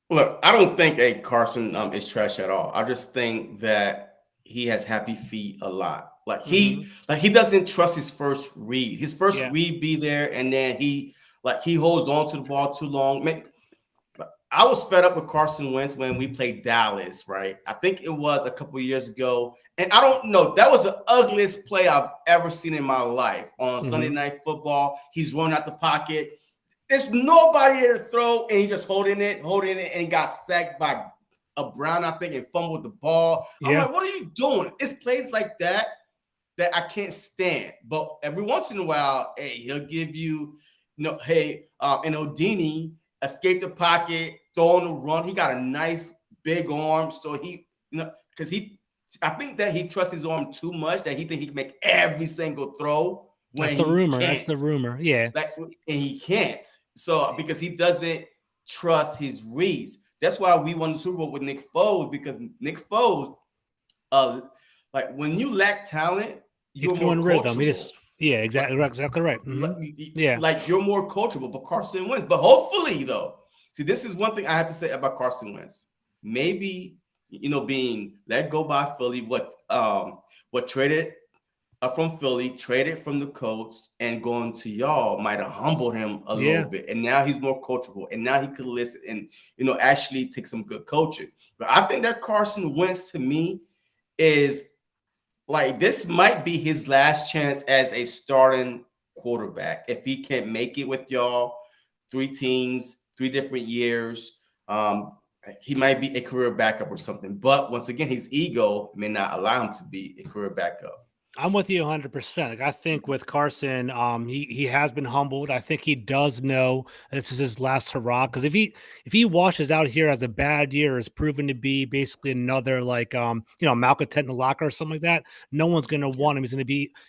Look, I don't think Carson is trash at all. I just think that he has happy feet a lot. He doesn't trust his first read. His first read be there, and then he holds on to the ball too long. Man, I was fed up with Carson Wentz when we played Dallas, right? I think it was a couple of years ago. And I don't know, that was the ugliest play I've ever seen in my life on Sunday Night Football. He's running out the pocket. There's nobody there to throw, and he just holding it, and got sacked by a Brown, I think, and fumbled the ball. I'm like, what are you doing? It's plays like that I can't stand. But every once in a while, he'll give you, and Odini escape the pocket, throw on the run. He got a nice big arm, so because I think that he trusts his arm too much that he think he can make every single throw. That's the rumor. Yeah, and he can't. So because he doesn't trust his reads. That's why we won the Super Bowl with Nick Foles, because Nick Foles, when you lack talent, you're more rhythm. Exactly right. You're more coachable. But Carson Wentz. But hopefully, though, see, this is one thing I have to say about Carson Wentz. Maybe being let go by Philly, what traded from Philly, traded from the Colts, and going to y'all might have humbled him a little bit. And now he's more coachable, and now he could listen and actually take some good coaching. But I think that Carson Wentz, to me, is this might be his last chance as a starting quarterback. If he can't make it with y'all, 3 teams, 3 different years, he might be a career backup or something. But once again, his ego may not allow him to be a career backup. I'm with you 100%. Like, I think with Carson, he has been humbled. I think he does know this is his last hurrah. Because if he washes out here as a bad year, is proven to be basically another like malcontent in the locker or something like that, no one's going to want him.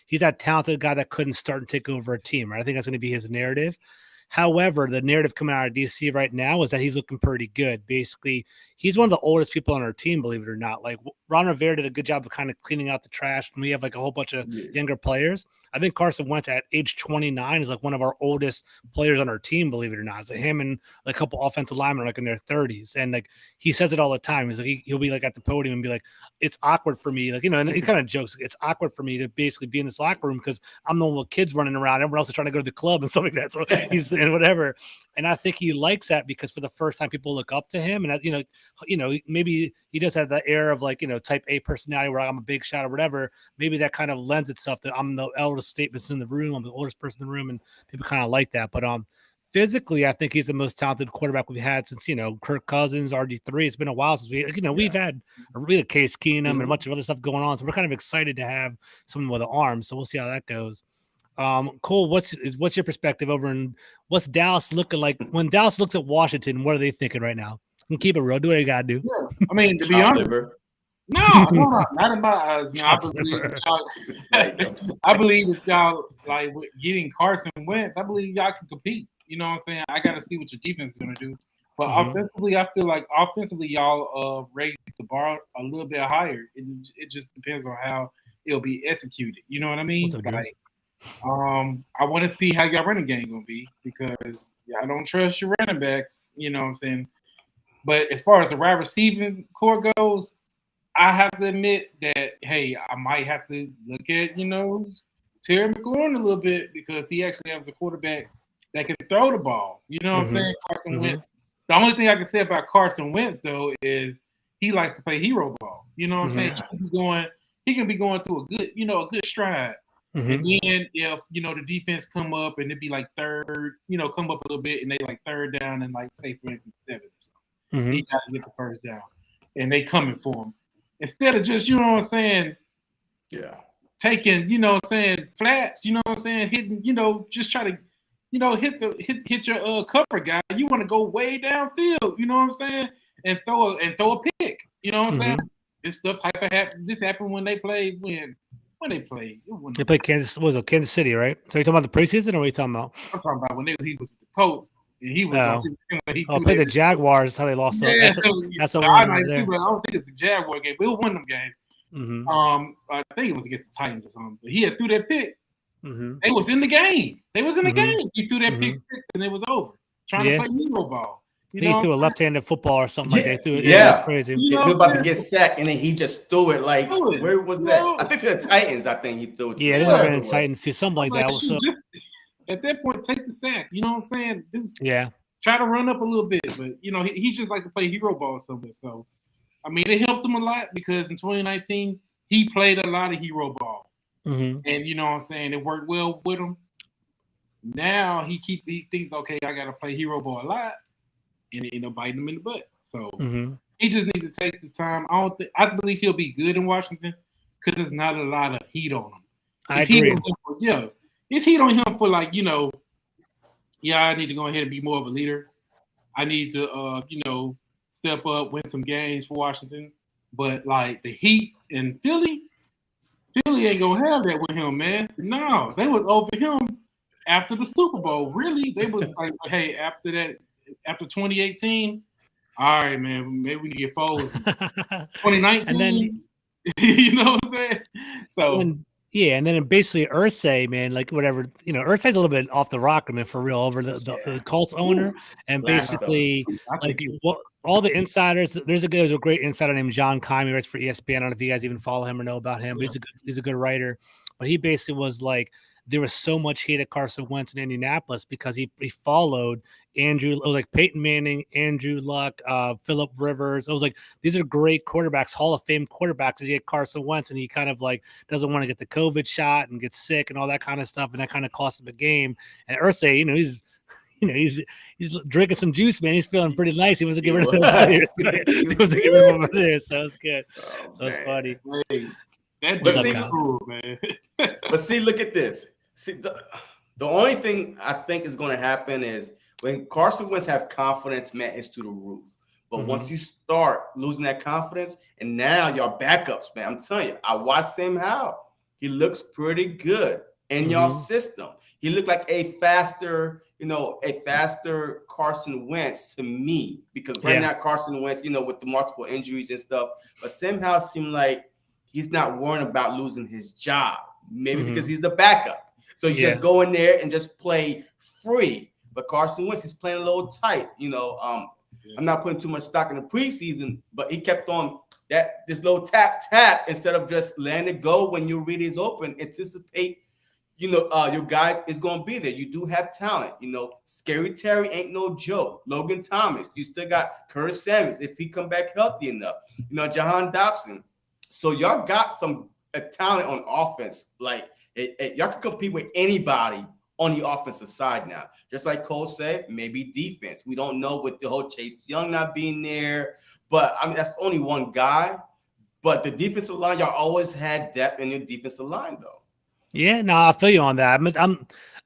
He's that talented guy that couldn't start and take over a team. Right? I think that's going to be his narrative. However, the narrative coming out of DC right now is that he's looking pretty good. Basically, he's one of the oldest people on our team, believe it or not. Like Ron Rivera did a good job of kind of cleaning out the trash, and we have like a whole bunch of younger players. I think Carson Wentz at age 29 is like one of our oldest players on our team, believe it or not. It's like him and like a couple offensive linemen are like in their 30s, and like he says it all the time. He's like he'll be like at the podium and be like, "It's awkward for me," like and he kind of jokes, "It's awkward for me to basically be in this locker room because I'm the one with kids running around. Everyone else is trying to go to the club and stuff like that." So he's and whatever. And I think he likes that because for the first time, people look up to him. And, maybe he does have the air of like, type A personality where I'm a big shot or whatever. Maybe that kind of lends itself to I'm the eldest statements in the room. I'm the oldest person in the room. And people kind of like that. But physically, I think he's the most talented quarterback we've had since, Kirk Cousins, RG3. It's been a while since we've had a real Case Keenum and a bunch of other stuff going on. So we're kind of excited to have someone with an arm. So we'll see how that goes. Cole, what's your perspective over in what's Dallas looking like when Dallas looks at Washington? What are they thinking right now? And keep it real. Do what you gotta do. Yeah. I mean, to be honest, no, not in my eyes, man. I believe that y'all like with getting Carson Wentz. I believe y'all can compete. You know what I'm saying? I got to see what your defense is gonna do. But offensively, I feel like y'all raised the bar a little bit higher. It just depends on how it'll be executed. You know what I mean? I want to see how y'all running game gonna be because y'all don't trust your running backs. You know what I'm saying? But as far as the wide receiving core goes, I have to admit that hey, I might have to look at Terry McLaurin a little bit because he actually has a quarterback that can throw the ball. You know what I'm saying? Carson Wentz. The only thing I can say about Carson Wentz though is he likes to play hero ball. You know what I'm saying? He can be going through a good stride. And then if the defense come up and it'd be like third, come up a little bit and they like third down and like say for instance 7 or something. He got to get the first down. And they coming for him. Instead of just, taking, flats, hitting, just try to, hit your cover guy. You want to go way downfield, you know what I'm saying? And throw a pick. You know what I'm saying? This stuff this happened when they played when they played. They played Kansas. Was it Kansas City, right? So you're talking about the preseason, or what are you talking about? I'm talking about when he was with the Colts and he was. Played the Jaguars. How they lost. Yeah, that's a I one there. don't think it's the Jaguar game, but it was one of them games. I think it was against the Titans or something. But he had threw that pick. They was in the game. They was in the game. He threw that pick 6 and it was over. Trying to play hero ball. He threw a left-handed football or something like that. Threw it. Yeah, that's crazy. He was about to get sacked, and then he just threw it like, where was that? I think to the Titans, I think he threw it. Yeah, they might have been Titans too, something like that. Just, at that point, take the sack. You know what I'm saying? Try to run up a little bit, but, he just like to play hero ball somewhere. So, I mean, it helped him a lot because in 2019, he played a lot of hero ball. And, you know what I'm saying? It worked well with him. Now he thinks, okay, I got to play hero ball a lot. And it ended up biting him in the butt. So he just needs to take some time. I believe he'll be good in Washington because there's not a lot of heat on him. I agree. It's heat on him for like, I need to go ahead and be more of a leader. I need to, step up, win some games for Washington. But like the Heat in Philly ain't gonna have that with him, man. No, they was over him after the Super Bowl. Really, they was like, hey, after 2018, all right, man, maybe we need to get forward. 2019, and then you know what I'm saying? So and then basically Irsay, man, like whatever, Irsay's a little bit off the rocker, man, for real, over the Colts owner, and basically like all the insiders. There's a great insider named John Carmi, writes for ESPN. I don't know if you guys even follow him or know about him, but he's a good writer. But he basically was like, there was so much hate at Carson Wentz in Indianapolis because he followed Andrew. It was like Peyton Manning, Andrew Luck, Phillip Rivers. It was like, these are great quarterbacks, Hall of Fame quarterbacks. And he had Carson Wentz, and he kind of like doesn't want to get the COVID shot and get sick and all that kind of stuff. And that kind of cost him a game. And Irsay, he's drinking some juice, man. He's feeling pretty nice. He wasn't giving rid of the players. He wasn't giving them over there. So it's good. It's funny. That What's dude up, is Kyle? cool, man. But see, look at this. See, the only thing I think is going to happen is when Carson Wentz have confidence, man, it's through the roof. But once you start losing that confidence, and now y'all backups, man, I'm telling you, I watched Sam Howell. He looks pretty good in y'all system. He looked like a faster Carson Wentz to me, because right now Carson Wentz, with the multiple injuries and stuff, but Sam Howell seemed like he's not worrying about losing his job, maybe because he's the backup. So you just go in there and just play free. But Carson Wentz is playing a little tight, I'm not putting too much stock in the preseason, but he kept on this little tap instead of just letting it go when your read is open. Anticipate, your guys is going to be there. You do have talent. Scary Terry ain't no joke. Logan Thomas. You still got Curtis Samuels if he come back healthy enough. Jahan Dobson. So y'all got some talent on offense. Like y'all can compete with anybody on the offensive side now. Just like Cole said, maybe defense. We don't know with the whole Chase Young not being there. But, I mean, that's only one guy. But the defensive line, y'all always had depth in your defensive line, though. Yeah, no, I feel you on that.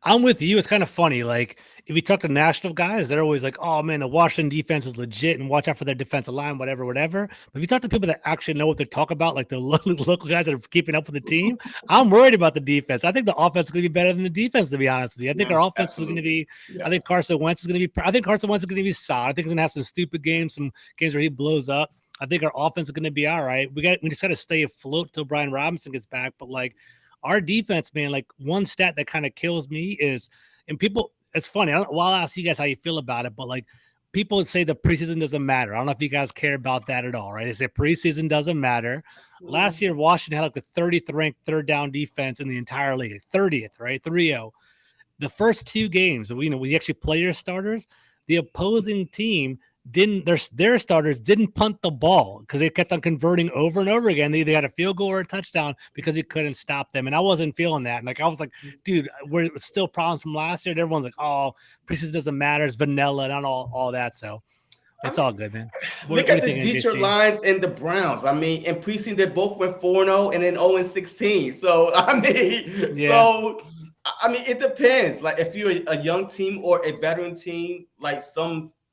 I'm with you. It's kind of funny. Like if you talk to national guys, they're always like, "Oh man, the Washington defense is legit, and watch out for their defensive line, whatever." But if you talk to people that actually know what they're talking about, like the local guys that are keeping up with the team, I'm worried about the defense. I think the offense is going to be better than the defense, to be honest with you. I think our offense is going to be. Yeah. I think Carson Wentz is going to be. I think Carson Wentz is going to be solid. I think he's going to have some stupid games, some games where he blows up. I think our offense is going to be all right. We just got to stay afloat till Brian Robinson gets back, but like. Our defense, man, like one stat that kind of kills me is, and people, it's funny. I'll ask you guys how you feel about it, but like people say the preseason doesn't matter. I don't know if you guys care about that at all, right? They say preseason doesn't matter. Last year, Washington had like the 30th ranked third down defense in the entire league, 30th, right? 3-0. The first two games, we actually play your starters. The opposing team their starters didn't punt the ball because they kept on converting over and over again. They had a field goal or a touchdown because you couldn't stop them. And I wasn't feeling that. And like I was like, dude, we're still problems from last year. And everyone's like, oh, preseason doesn't matter. It's vanilla and all that. So it's all good, man. Look at the Detroit Lions and the Browns. I mean, in preseason they both went 4-0 and then 0-16. So I mean, it depends. Like if you're a young team or a veteran team, like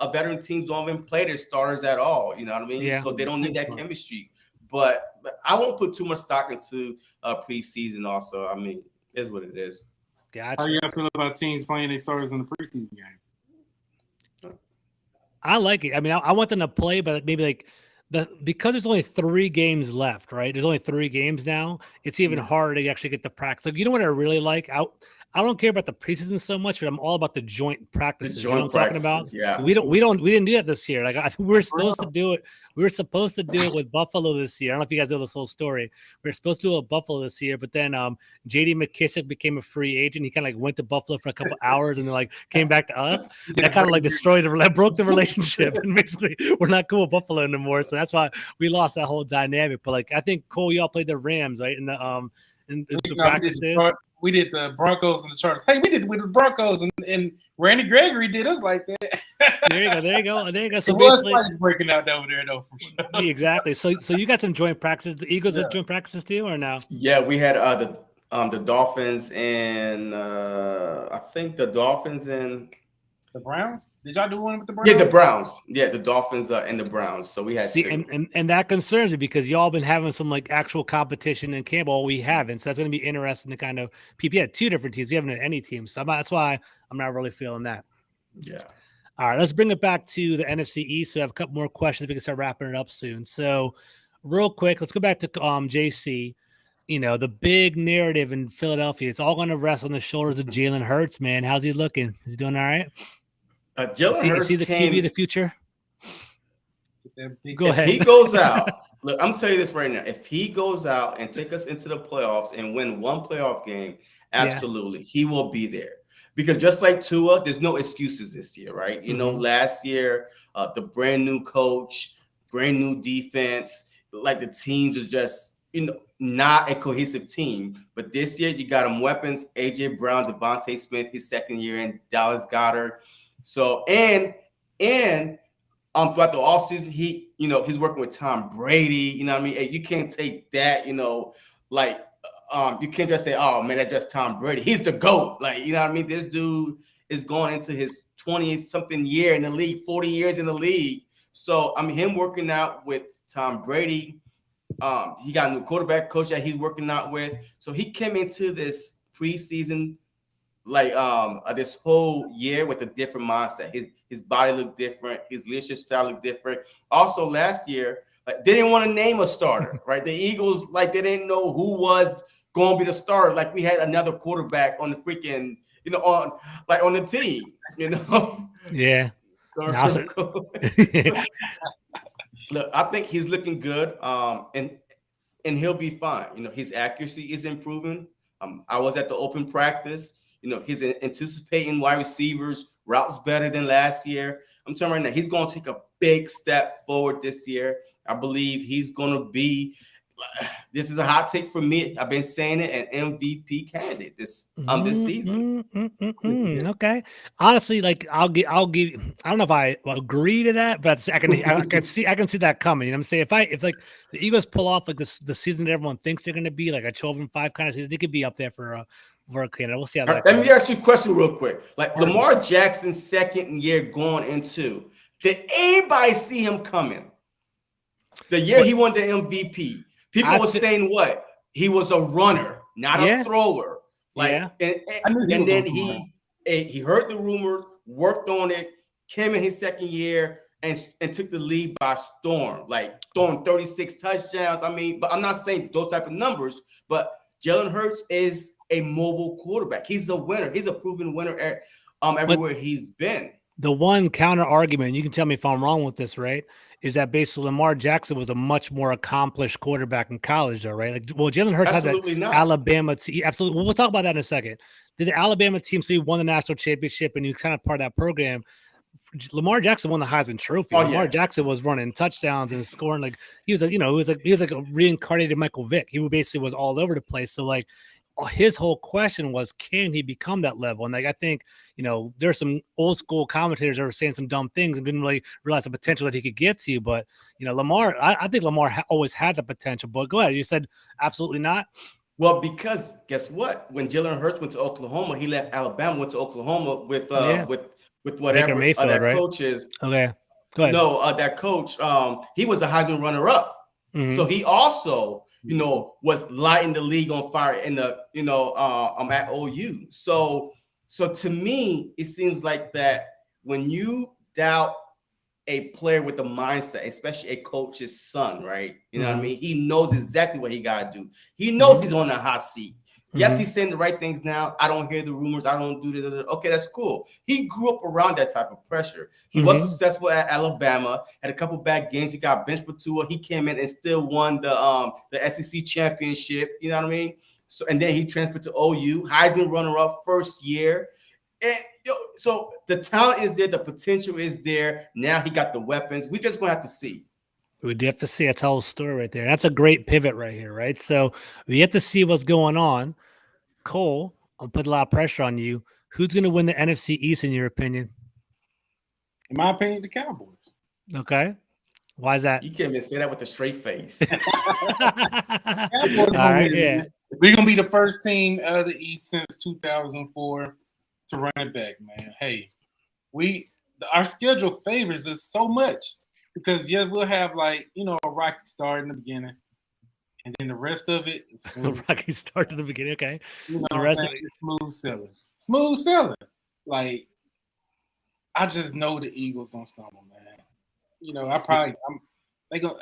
a veteran teams don't even play their starters at all. You know what I mean? Yeah. So they don't need that chemistry. But I won't put too much stock into preseason also. I mean, it is what it is. Gotcha. How you guys feel about teams playing their starters in the preseason game? I like it. I mean, I want them to play, but maybe like because there's only 3 games left, right? There's only 3 games now. It's even harder to actually get the practice. Like, you know what I really like? I don't care about the preseason so much, but I'm all about the joint practices. You know what I'm talking about? Yeah. We didn't do that this year. Like we were supposed to do it. We were supposed to do it with Buffalo this year. I don't know if you guys know this whole story. We were supposed to do it with Buffalo this year, but then J.D. McKissick became a free agent. He kind of like went to Buffalo for a couple hours and then like came back to us. That kind of like broke the relationship, and basically we're not cool with Buffalo anymore. So that's why we lost that whole dynamic. But like I think Cole, y'all played the Rams, right? In the practices. We did the Broncos and the Chargers. Hey, we did it with the Broncos, and Randy Gregory did us like that. There you go. So it was breaking out over there, though. For sure. Exactly. So you got some joint practices. The Eagles have joint practices too, or no? Yeah, we had the Dolphins and I think the Dolphins and the Browns. Did y'all do one with the Browns? Yeah, the Browns. Yeah, the Dolphins and the Browns. So we had two. And that concerns me because y'all been having some like actual competition in camp. Well, we haven't. So that's going to be interesting to kind of people. Yeah, 2 different teams. We haven't had any teams. So that's why I'm not really feeling that. Yeah. All right, let's bring it back to the NFC East. So I have a couple more questions. We can start wrapping it up soon. So real quick, let's go back to JC. The big narrative in Philadelphia, it's all going to rest on the shoulders of Jalen Hurts, man. How's he looking? Is he doing all right? Jalen Hurts, is he the QB of the future? Go ahead. If he goes out, look, I'm telling you this right now. If he goes out and take us into the playoffs and win one playoff game, absolutely, he will be there. Because just like Tua, there's no excuses this year, right? Last year, the brand new coach, brand new defense, like the teams is just, not a cohesive team. But this year, you got him weapons, A.J. Brown, Devontae Smith, his second year in, Dallas Goedert. So, and throughout the offseason, he's working with Tom Brady. You know what I mean? You can't take that, like you can't just say, oh man, that's just Tom Brady. He's the GOAT. Like, you know what I mean? This dude is going into his 20-something year in the league, 40 years in the league. So I mean, him working out with Tom Brady. He got a new quarterback coach that he's working out with. So he came into this preseason like this whole year with a different mindset. His body looked different, his leadership style looked different. Also last year, like they didn't want to name a starter, right? The Eagles, like they didn't know who was going to be the starter. Like we had another quarterback on the freaking, on the team, Yeah. Look, I think he's looking good, and he'll be fine. His accuracy is improving. I was at the open practice. He's anticipating wide receivers routes better than last year. I'm telling you right now, he's going to take a big step forward this year. I believe he's going to be. This is a hot take for me. I've been saying it, an MVP candidate this season. Okay. Honestly, like I'll give. I don't know if I agree to that, but I can see that coming. You know what I'm saying? If like the Eagles pull off like the season that everyone thinks they're going to be, like a 12-5 kind of season, they could be up there for a candidate. We'll see how that. Let me ask you a question real quick. Like Lamar Jackson's second year going into, did anybody see him coming? The year he won the MVP. People were saying what? He was a runner, not a thrower. Like, and then he heard the rumors, worked on it, came in his second year and took the league by storm, like throwing 36 touchdowns. I mean, but I'm not saying those type of numbers, but Jalen Hurts is a mobile quarterback. He's a winner. He's a proven winner everywhere he's been. The one counter argument, you can tell me if I'm wrong with this, right, is that basically Lamar Jackson was a much more accomplished quarterback in college, though, right? Like, well, Jalen Hurts had that Alabama team. Absolutely. We'll talk about that in a second. Did the Alabama team, so he won the national championship and you kind of part of that program. Lamar Jackson won the Heisman Trophy. Lamar Jackson was running touchdowns and scoring like he was like a reincarnated Michael Vick. He basically was all over the place. So like his whole question was, can he become that level? And like I think there's some old school commentators that were saying some dumb things and didn't really realize the potential that he could get to. But Lamar, I think Lamar always had the potential. But go ahead, you said absolutely not. Well, because guess what? When Jalen Hurts went to Oklahoma, he left Alabama, went to Oklahoma with whatever Mayfield, that right? coach is. Okay, go ahead. No, that coach, he was a Heisman runner-up. Mm-hmm. So he also, was lighting the league on fire in the, at OU. So to me, it seems like that when you doubt a player with a mindset, especially a coach's son, right? You know what I mean? He knows exactly what he got to do. He knows he's on the hot seat. Yes, he's saying the right things now. I don't hear the rumors. I don't do this. Okay, that's cool. He grew up around that type of pressure. He was successful at Alabama. Had a couple bad games. He got benched for Tua. He came in and still won the SEC championship. You know what I mean? So and then he transferred to OU. Heisman runner-up first year. And so the talent is there. The potential is there. Now he got the weapons. We just gonna have to see. We do have to see. That's a whole story right there. That's a great pivot right here, right? So we have to see what's going on. Cole, I'll put a lot of pressure on you. Who's going to win the NFC East in your opinion? In my opinion, the Cowboys. Okay. Why is that? You can't even say that with a straight face. All right, yeah. We're going to be the first team out of the East since 2004 to run it back, man. Hey, our schedule favors us so much. Because we'll have a rocky start in the beginning, and then the rest of it is smooth. Rocky start to the beginning, okay. The rest of it is smooth sailing. Like I just know the Eagles gonna stumble, man. They gonna.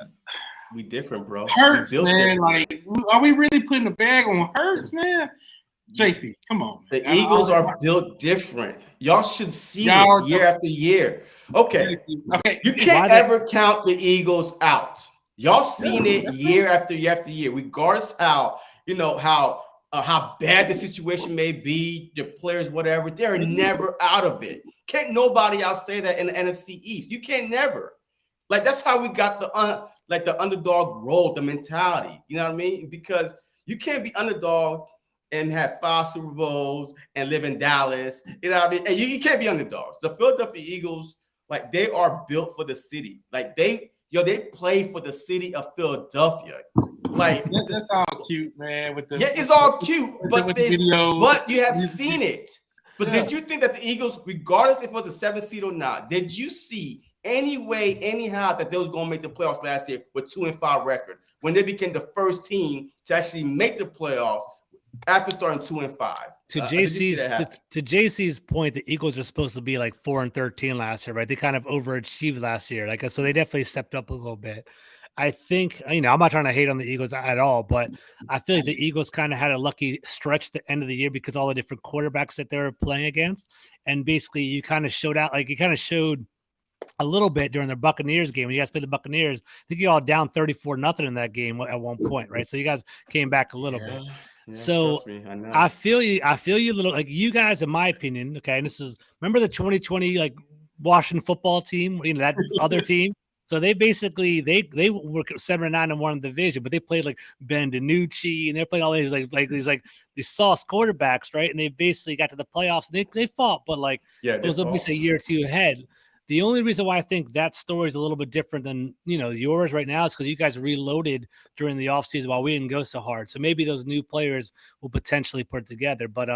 We different, bro. Hurts, man. Different. Like, are we really putting a bag on Hurts, man? JC, come on. Man. The Eagles are built different. Y'all should see this year after year. Okay. You can't ever count the Eagles out. Y'all seen it year after year after year, regardless how bad the situation may be, the players, whatever. They're never out of it. Can't nobody else say that in the NFC East. You can't never. Like that's how we got the underdog role, the mentality. You know what I mean? Because you can't be underdog and have 5 Super Bowls and live in Dallas. You know what I mean? And you can't be underdogs. The Philadelphia Eagles, like they are built for the city. Like they Yo, they play for the city of Philadelphia. Like that's all cute, man. With the it's all cute, but videos, but you have seen it. But Yeah. did you think that the Eagles, regardless if it was a 7 seed or not, did you see any way, anyhow, that they was going to make the playoffs last year with 2-5 record when they became the first team to actually make the playoffs after starting 2-5? To JC's point, the Eagles are supposed to be like 4-13 last year, right? They kind of overachieved last year, like so they definitely stepped up a little bit. I think, I'm not trying to hate on the Eagles at all, but I feel like the Eagles kind of had a lucky stretch at the end of the year because all the different quarterbacks that they were playing against, and basically you kind of showed out, like you kind of showed a little bit during the Buccaneers game. When you guys played the Buccaneers, I think you all down 34-0 in that game at one point, right? So you guys came back a little bit. Yeah, so I feel you a little, like you guys, in my opinion, okay, and this is, remember the 2020 like Washington football team, that other team? So they basically they were 7-9-1 in the division, but they played like Ben DiNucci and they played all these these sauce quarterbacks, right? And they basically got to the playoffs and they fought, but like it was at least a year or two ahead. The only reason why I think that story is a little bit different than yours right now is because you guys reloaded during the offseason while we didn't go so hard. So maybe those new players will potentially put it together. But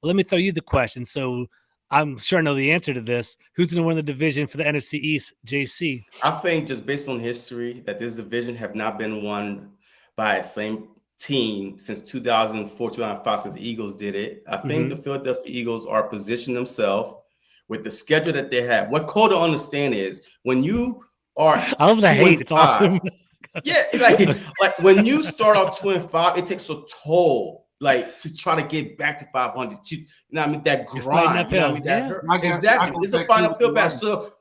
let me throw you the question. So I'm sure I know the answer to this. Who's going to win the division for the NFC East, JC? I think just based on history that this division have not been won by the same team since 2004, 2005, since the Eagles did it. I think the Philadelphia Eagles are positioning themselves with the schedule that they have. What Cole don't understand is when you are I love the hate. It's awesome. Yeah, like when you start off 2-5, it takes a toll. Like to try to get back to 500, that grind. Exactly. It's a final uphill battle.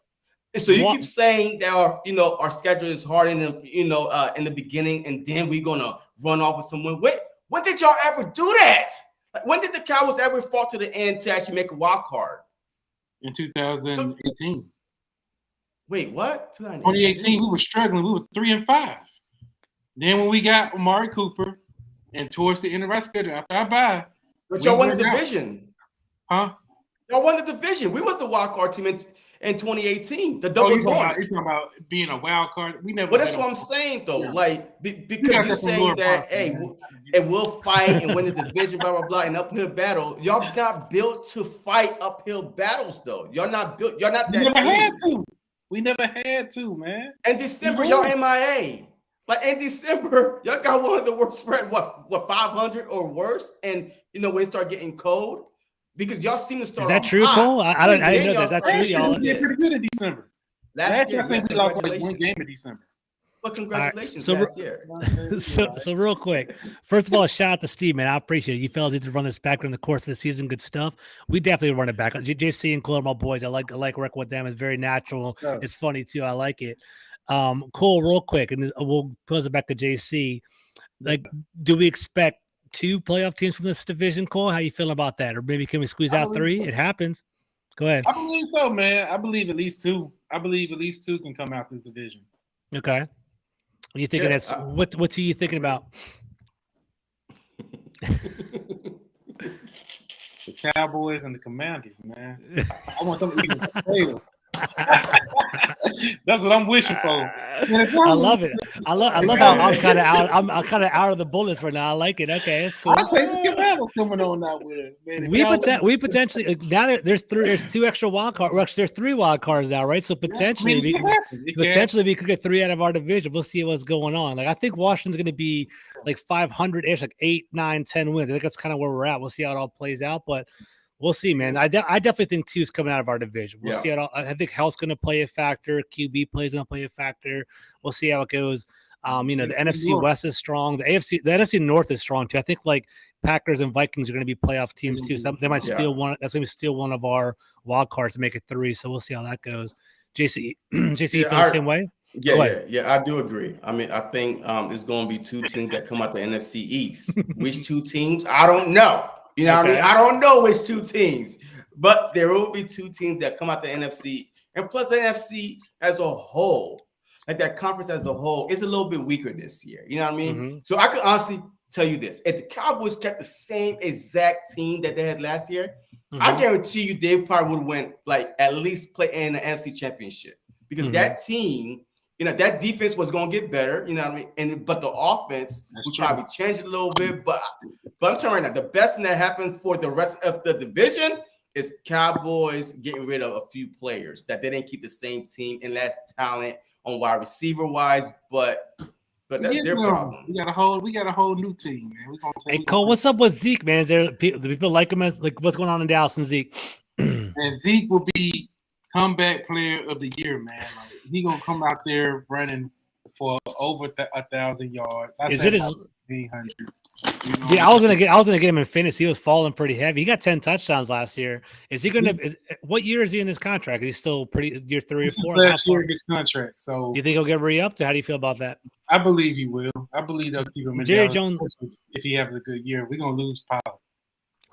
So you keep saying that our schedule is hard in the beginning, and then we're gonna run off with someone. When did y'all ever do that? Like, when did the Cowboys ever fall to the end to actually make a wild card? In 2018. Wait, what? 2018, we were struggling. We were 3-5. Then when we got Amari Cooper. And towards the end of our schedule, after I buy, but y'all won the division, huh? Y'all won the division. We was the wild card team in 2018. The double you're talking about being a wild card. We never. Well, that's what I'm saying though. Yeah. Like because you're saying that, it will fight and win the division, blah blah blah, an uphill battle. Y'all not built to fight uphill battles though. Y'all not built. Y'all not that. We never had to. We never had to, man. In December, y'all MIA. Like in December, y'all got one of the worst spread, what 500 or worse, and when it start getting cold, because y'all seem to start. Is that true, Cole? I didn't know that's true. Y'all did pretty good in December. Last year, I think we lost like one game in December. But congratulations, last year. So real quick, first of all, shout out to Steve, man. I appreciate it. You fellas need to run this back during the course of the season. Good stuff. We definitely run it back. JC and Cole are my boys. I like working with them. It's very natural. Oh. It's funny too. I like it. Cole, real quick, and we'll pose it back to JC. Like, do we expect 2 playoff teams from this division, Cole? How you feeling about that? Or maybe can we squeeze out 3? So. It happens. Go ahead. I believe so, man. I believe at least 2. I believe at least 2 can come out this division. Okay. What are you thinking? What are you thinking about? The Cowboys and the Commanders, man. I want them Eagles to play them. That's what I'm wishing for. I love it. I love how I'm kind of out. I'm kind of out of the bullets right now. I like it. Okay, that's cool. I'll take the Commanders coming on now with us, man. We potentially now there's 2 extra wild cards. Well, there's 3 wild cards now, right? So potentially we could get 3 out of our division. We'll see what's going on. Like I think Washington's going to be like 500-ish, like 8, 9, 10 wins. I think that's kind of where we're at. We'll see how it all plays out, but. We'll see, man. I definitely think 2 is coming out of our division. We'll see how I think health's going to play a factor. QB play is going to play a factor. We'll see how it goes. The NFC West is strong. The NFC North is strong too. I think like Packers and Vikings are going to be playoff teams too. So they might steal one. That's going to steal one of our wild cards to make it 3. So we'll see how that goes. JC, you feel the same way? Yeah, I do agree. I mean, I think there's going to be 2 teams that come out the NFC East. Which 2 teams? I don't know. You know what I mean? I don't know which 2 teams, but there will be 2 teams that come out the NFC. And plus the NFC as a whole, like that conference as a whole, it's a little bit weaker this year. You know what I mean? Mm-hmm. So I could honestly tell you this. If the Cowboys kept the same exact team that they had last year, I guarantee you they probably would have went like at least play in the NFC Championship because that team that defense was going to get better. You know what I mean? But the offense would probably change it a little bit. But I'm telling you right now, the best thing that happened for the rest of the division is Cowboys getting rid of a few players that they didn't keep the same team and less talent on wide receiver wise. But that's their problem. We got a whole new team, man. Hey Cole, what's up with Zeke, man? Do people like him? What's going on in Dallas and Zeke? And Zeke will be comeback player of the year, man. Like, he gonna come out there running for over 1,000 yards. Is it his 1,800? Yeah, I was gonna get him in fantasy. He was falling pretty heavy. He got 10 touchdowns last year. Is he gonna? What year is he in his contract? Is he still pretty year 3 or 4? Last year his contract. So do you think he'll get re-upped? How do you feel about that? I believe he will. I believe they'll keep him in Jerry Dallas. Jones. If he has a good year, we're gonna lose Pollard.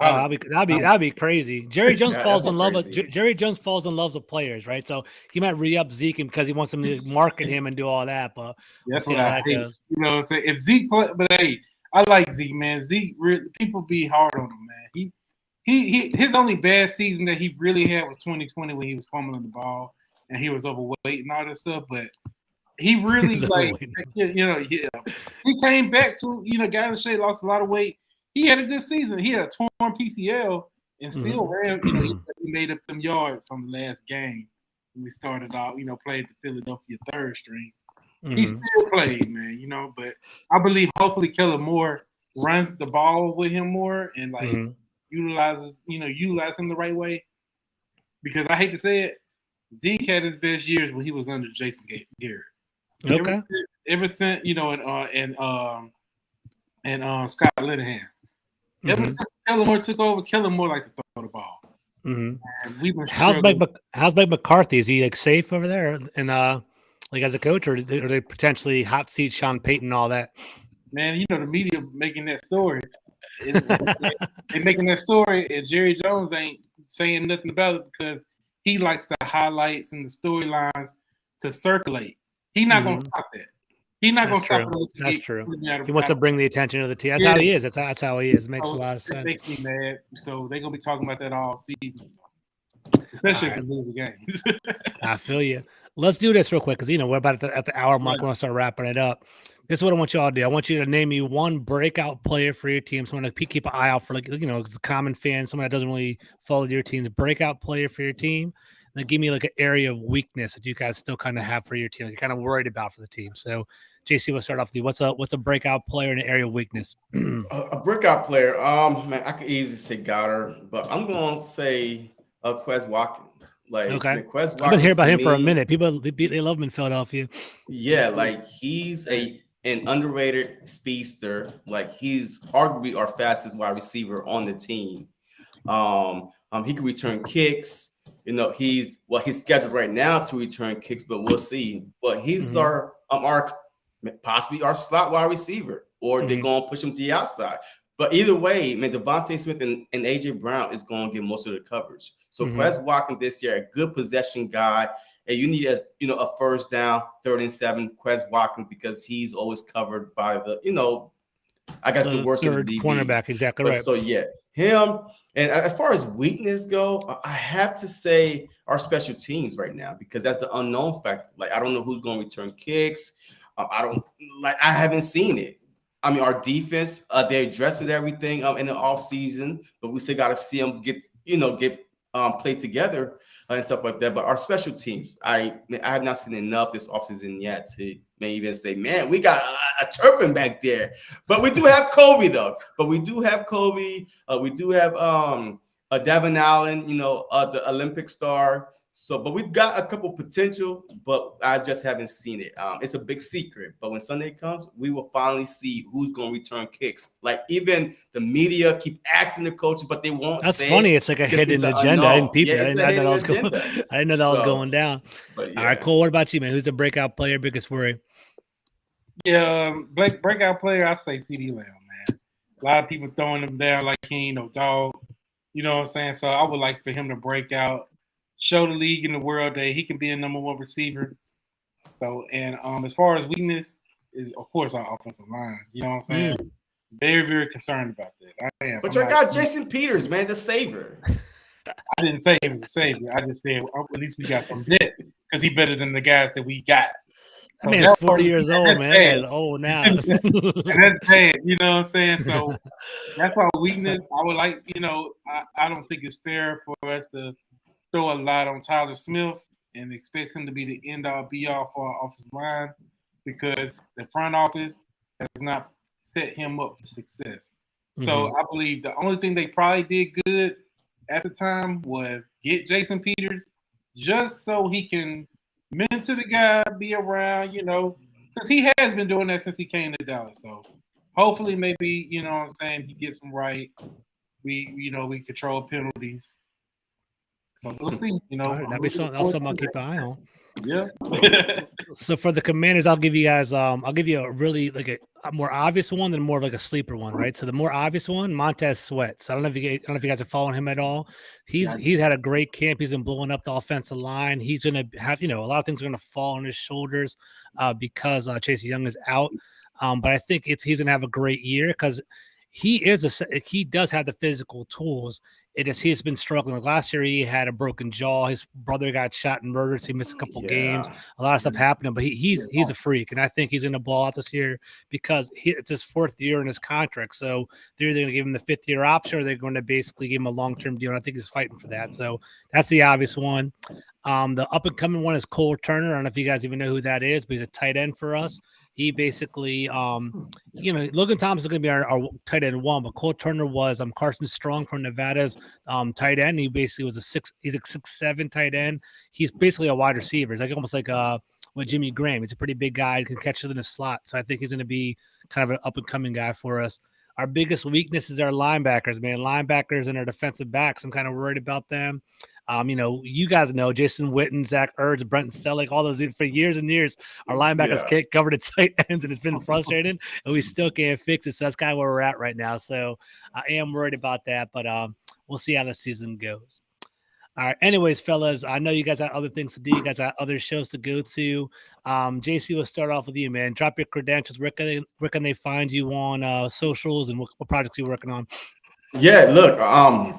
Oh, that'd be crazy. Jerry Jones falls in love with Jerry Jones falls in love with players, right? So he might re-up Zeke because he wants him to market him and do all that. But that's what I hate. Goes. You know what I'm saying? If Zeke play, but hey, I like Zeke, man. Zeke, people be hard on him, man. His only bad season that he really had was 2020 when he was fumbling the ball and he was overweight and all that stuff. But he really he came back to got in shape, lost a lot of weight. He had a good season. He had a torn PCL and still ran. He made up them yards on the last game. When we started out, played the Philadelphia third string. He still played, man. But I believe hopefully Kellen Moore runs the ball with him more and utilize him the right way. Because I hate to say it, Zeke had his best years when he was under Jason Garrett. Okay. Ever since and Scott Linehan. Ever since Kellen Moore took over, Kellen Moore like to throw the ball. How's Mike McCarthy? Is he safe over there and as a coach, or are they potentially hot seat Sean Payton and all that? Man, the media making that story. They're making that story, and Jerry Jones ain't saying nothing about it because he likes the highlights and the storylines to circulate. He's not going to stop that. He's not going to stop it. That's true. He wants to bring the attention of the team. That's how he is. That's how he is. It makes a lot of sense. It makes me mad. So they're going to be talking about that all season. Especially if they lose a game. I feel you. Let's do this real quick because we're about at the hour mark. We're going to start wrapping it up. This is what I want you all to do. I want you to name me one breakout player for your team. Someone to keep an eye out for, a common fan, someone that doesn't really follow your team's breakout player for your team. And then give me an area of weakness that you guys still kind of have for your team, you're kind of worried about for the team. So, JC, we'll start off with you. What's a breakout player in an area of weakness? A breakout player, man, I could easily say Goddard, but I'm going to say Quez Watkins. Okay. Quez Watkins, I've been hearing about him for a minute. People they love him in Philadelphia. Yeah, he's an underrated speedster. He's arguably our fastest wide receiver on the team. He can return kicks. He's scheduled right now to return kicks, but we'll see. But he's our possibly our slot wide receiver, or they're going to push him to the outside. But either way, man, Devontae Smith and AJ Brown is going to get most of the coverage. So Quez Watkins this year, a good possession guy, and you need a first down, 3rd and 7, Quez Watkins, because he's always covered by the the worst of the DBs. Cornerback, exactly right. So yeah, him. And as far as weakness go, I have to say our special teams right now, because that's the unknown factor. I don't know who's going to return kicks. I haven't seen it. I mean, our defense, they addressed everything in the offseason, but we still got to see them get play together and stuff like that. But our special teams, I have not seen enough this offseason yet to maybe even say, man, we got a Turpin back there. But we do have Kobe, though. We do have Devin Allen, the Olympic star. But we've got a couple potential, but I just haven't seen it. It's a big secret. But when Sunday comes, we will finally see who's going to return kicks. Even the media keep asking the coaches, but they won't. That's funny. It's like a hidden agenda. I didn't know that was going down. Yeah. All right, Cole. What about you, man? Who's the breakout player? Biggest worry? Yeah, breakout player. I say CeeDee Lamb, man. A lot of people throwing him down like he ain't no dog. You know what I'm saying? So I would like for him to break out. Show the league and the world that he can be a number 1 receiver. So, and as far as weakness is, of course, our offensive line. You know what I'm saying? Very, very concerned about that. I am. But you got Jason Peters, man, the savior. I didn't say he was a savior. I just said at least we got some depth because he's better than the guys that we got. I mean, it's 40 years old, man. That guy's old now. And that's bad. You know what I'm saying? So that's our weakness. I would like, I don't think it's fair for us to throw a lot on Tyler Smith and expect him to be the end-all, be-all for our offensive line because the front office has not set him up for success. So I believe the only thing they probably did good at the time was get Jason Peters just so he can mentor the guy, be around, because he has been doing that since he came to Dallas. So hopefully maybe, what I'm saying, he gets them right. We control penalties. So we'll see, That'd be something else I'll keep an eye on. Yeah. So for the Commanders, I'll give you guys a really like a more obvious one than more of like a sleeper one, right? So the more obvious one, Montez Sweat. So I don't know if you guys are following him at all. He's had a great camp. He's been blowing up the offensive line. He's gonna have, a lot of things are gonna fall on his shoulders because Chase Young is out. But I think he's gonna have a great year because he does have the physical tools. He's been struggling. Like last year, he had a broken jaw. His brother got shot and murdered. So he missed a couple games. A lot of stuff happening, but he's a freak, and I think he's going to ball out this year because it's his 4th year in his contract. So they're either going to give him the 5th-year option, or they're going to basically give him a long-term deal. And I think he's fighting for that. So that's the obvious one. The up-and-coming one is Cole Turner. I don't know if you guys even know who that is, but he's a tight end for us. He basically, Logan Thomas is going to be our tight end 1, but Cole Turner was Carson Strong from Nevada's tight end. He basically was he's a 6'7" tight end. He's basically a wide receiver. He's almost like with Jimmy Graham. He's a pretty big guy. He can catch it in the slot. So I think he's going to be kind of an up-and-coming guy for us. Our biggest weakness is our linebackers, man. Linebackers and our defensive backs. I'm kind of worried about them. You guys know Jason Witten, Zach Ertz, Brenton Selleck, all those for years and years. Our linebackers can't cover the tight ends, and it's been frustrating, and we still can't fix it. So that's kind of where we're at right now. So I am worried about that, but we'll see how the season goes. All right. Anyways, fellas, I know you guys have other things to do. You guys have other shows to go to. JC, we'll start off with you, man. Drop your credentials. Where can they find you on socials, and what projects you're working on? Yeah, look,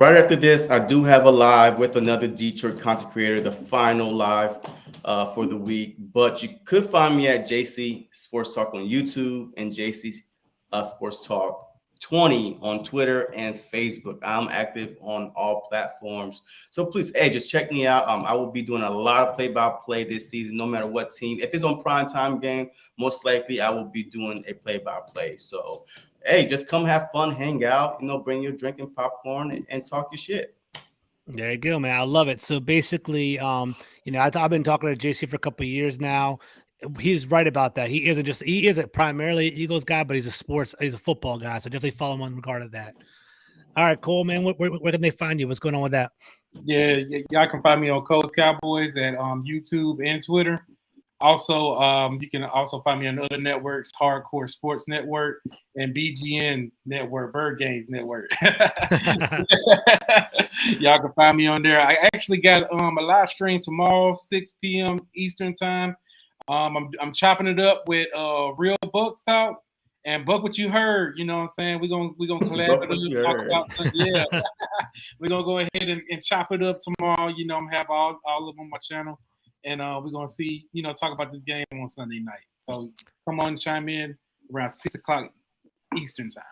right after this, I do have a live with another Detroit content creator, the final live for the week. But you could find me at JC Sports Talk on YouTube and JC Sports Talk 20 on Twitter and Facebook. I'm active on all platforms. So please, just check me out. I will be doing a lot of play-by-play this season, no matter what team. If it's on primetime game, most likely I will be doing a play-by-play. So, just come have fun, hang out, bring your drink and popcorn and talk your shit. There you go, man. I love it. So basically, I've been talking to JC for a couple of years now. He's right about that. He isn't primarily an Eagles guy, but he's a football guy. So definitely follow him in regard to that. All right, Cole, man. Where can they find you? What's going on with that? Yeah, y'all can find me on Coach Cowboys at YouTube and Twitter. Also, you can also find me on other networks, Hardcore Sports Network and BGN Network, Bird Games Network. Y'all can find me on there. I actually got a live stream tomorrow, 6 p.m. Eastern time. I'm chopping it up with Real Bucks Talk and Buck What You Heard. You know what I'm saying? We're gonna collaborate, talk about stuff. Yeah. We're gonna go ahead and chop it up tomorrow. I'm gonna have all of them on my channel. And we're gonna see, talk about this game on Sunday night. So come on, chime in around 6 o'clock Eastern time.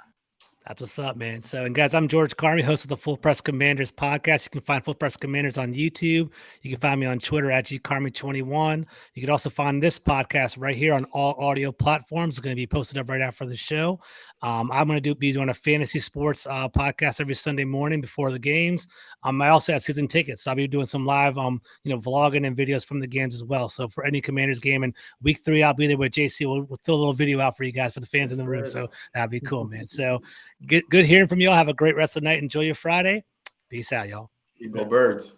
That's what's up, man. So, and guys, I'm George Carmi, host of the Full Press Commanders podcast. You can find Full Press Commanders on YouTube. You can find me on Twitter at GCarmi21. You can also find this podcast right here on all audio platforms. It's going to be posted up right after the show. I'm going to be doing a fantasy sports podcast every Sunday morning before the games. I also have season tickets. So I'll be doing some live, vlogging and videos from the games as well. So for any Commanders game in week 3, I'll be there with JC. We'll throw a little video out for you guys, for the fans in the room. So that'd be cool, man. So good hearing from y'all. Have a great rest of the night. Enjoy your Friday. Peace out, y'all. You go Birds.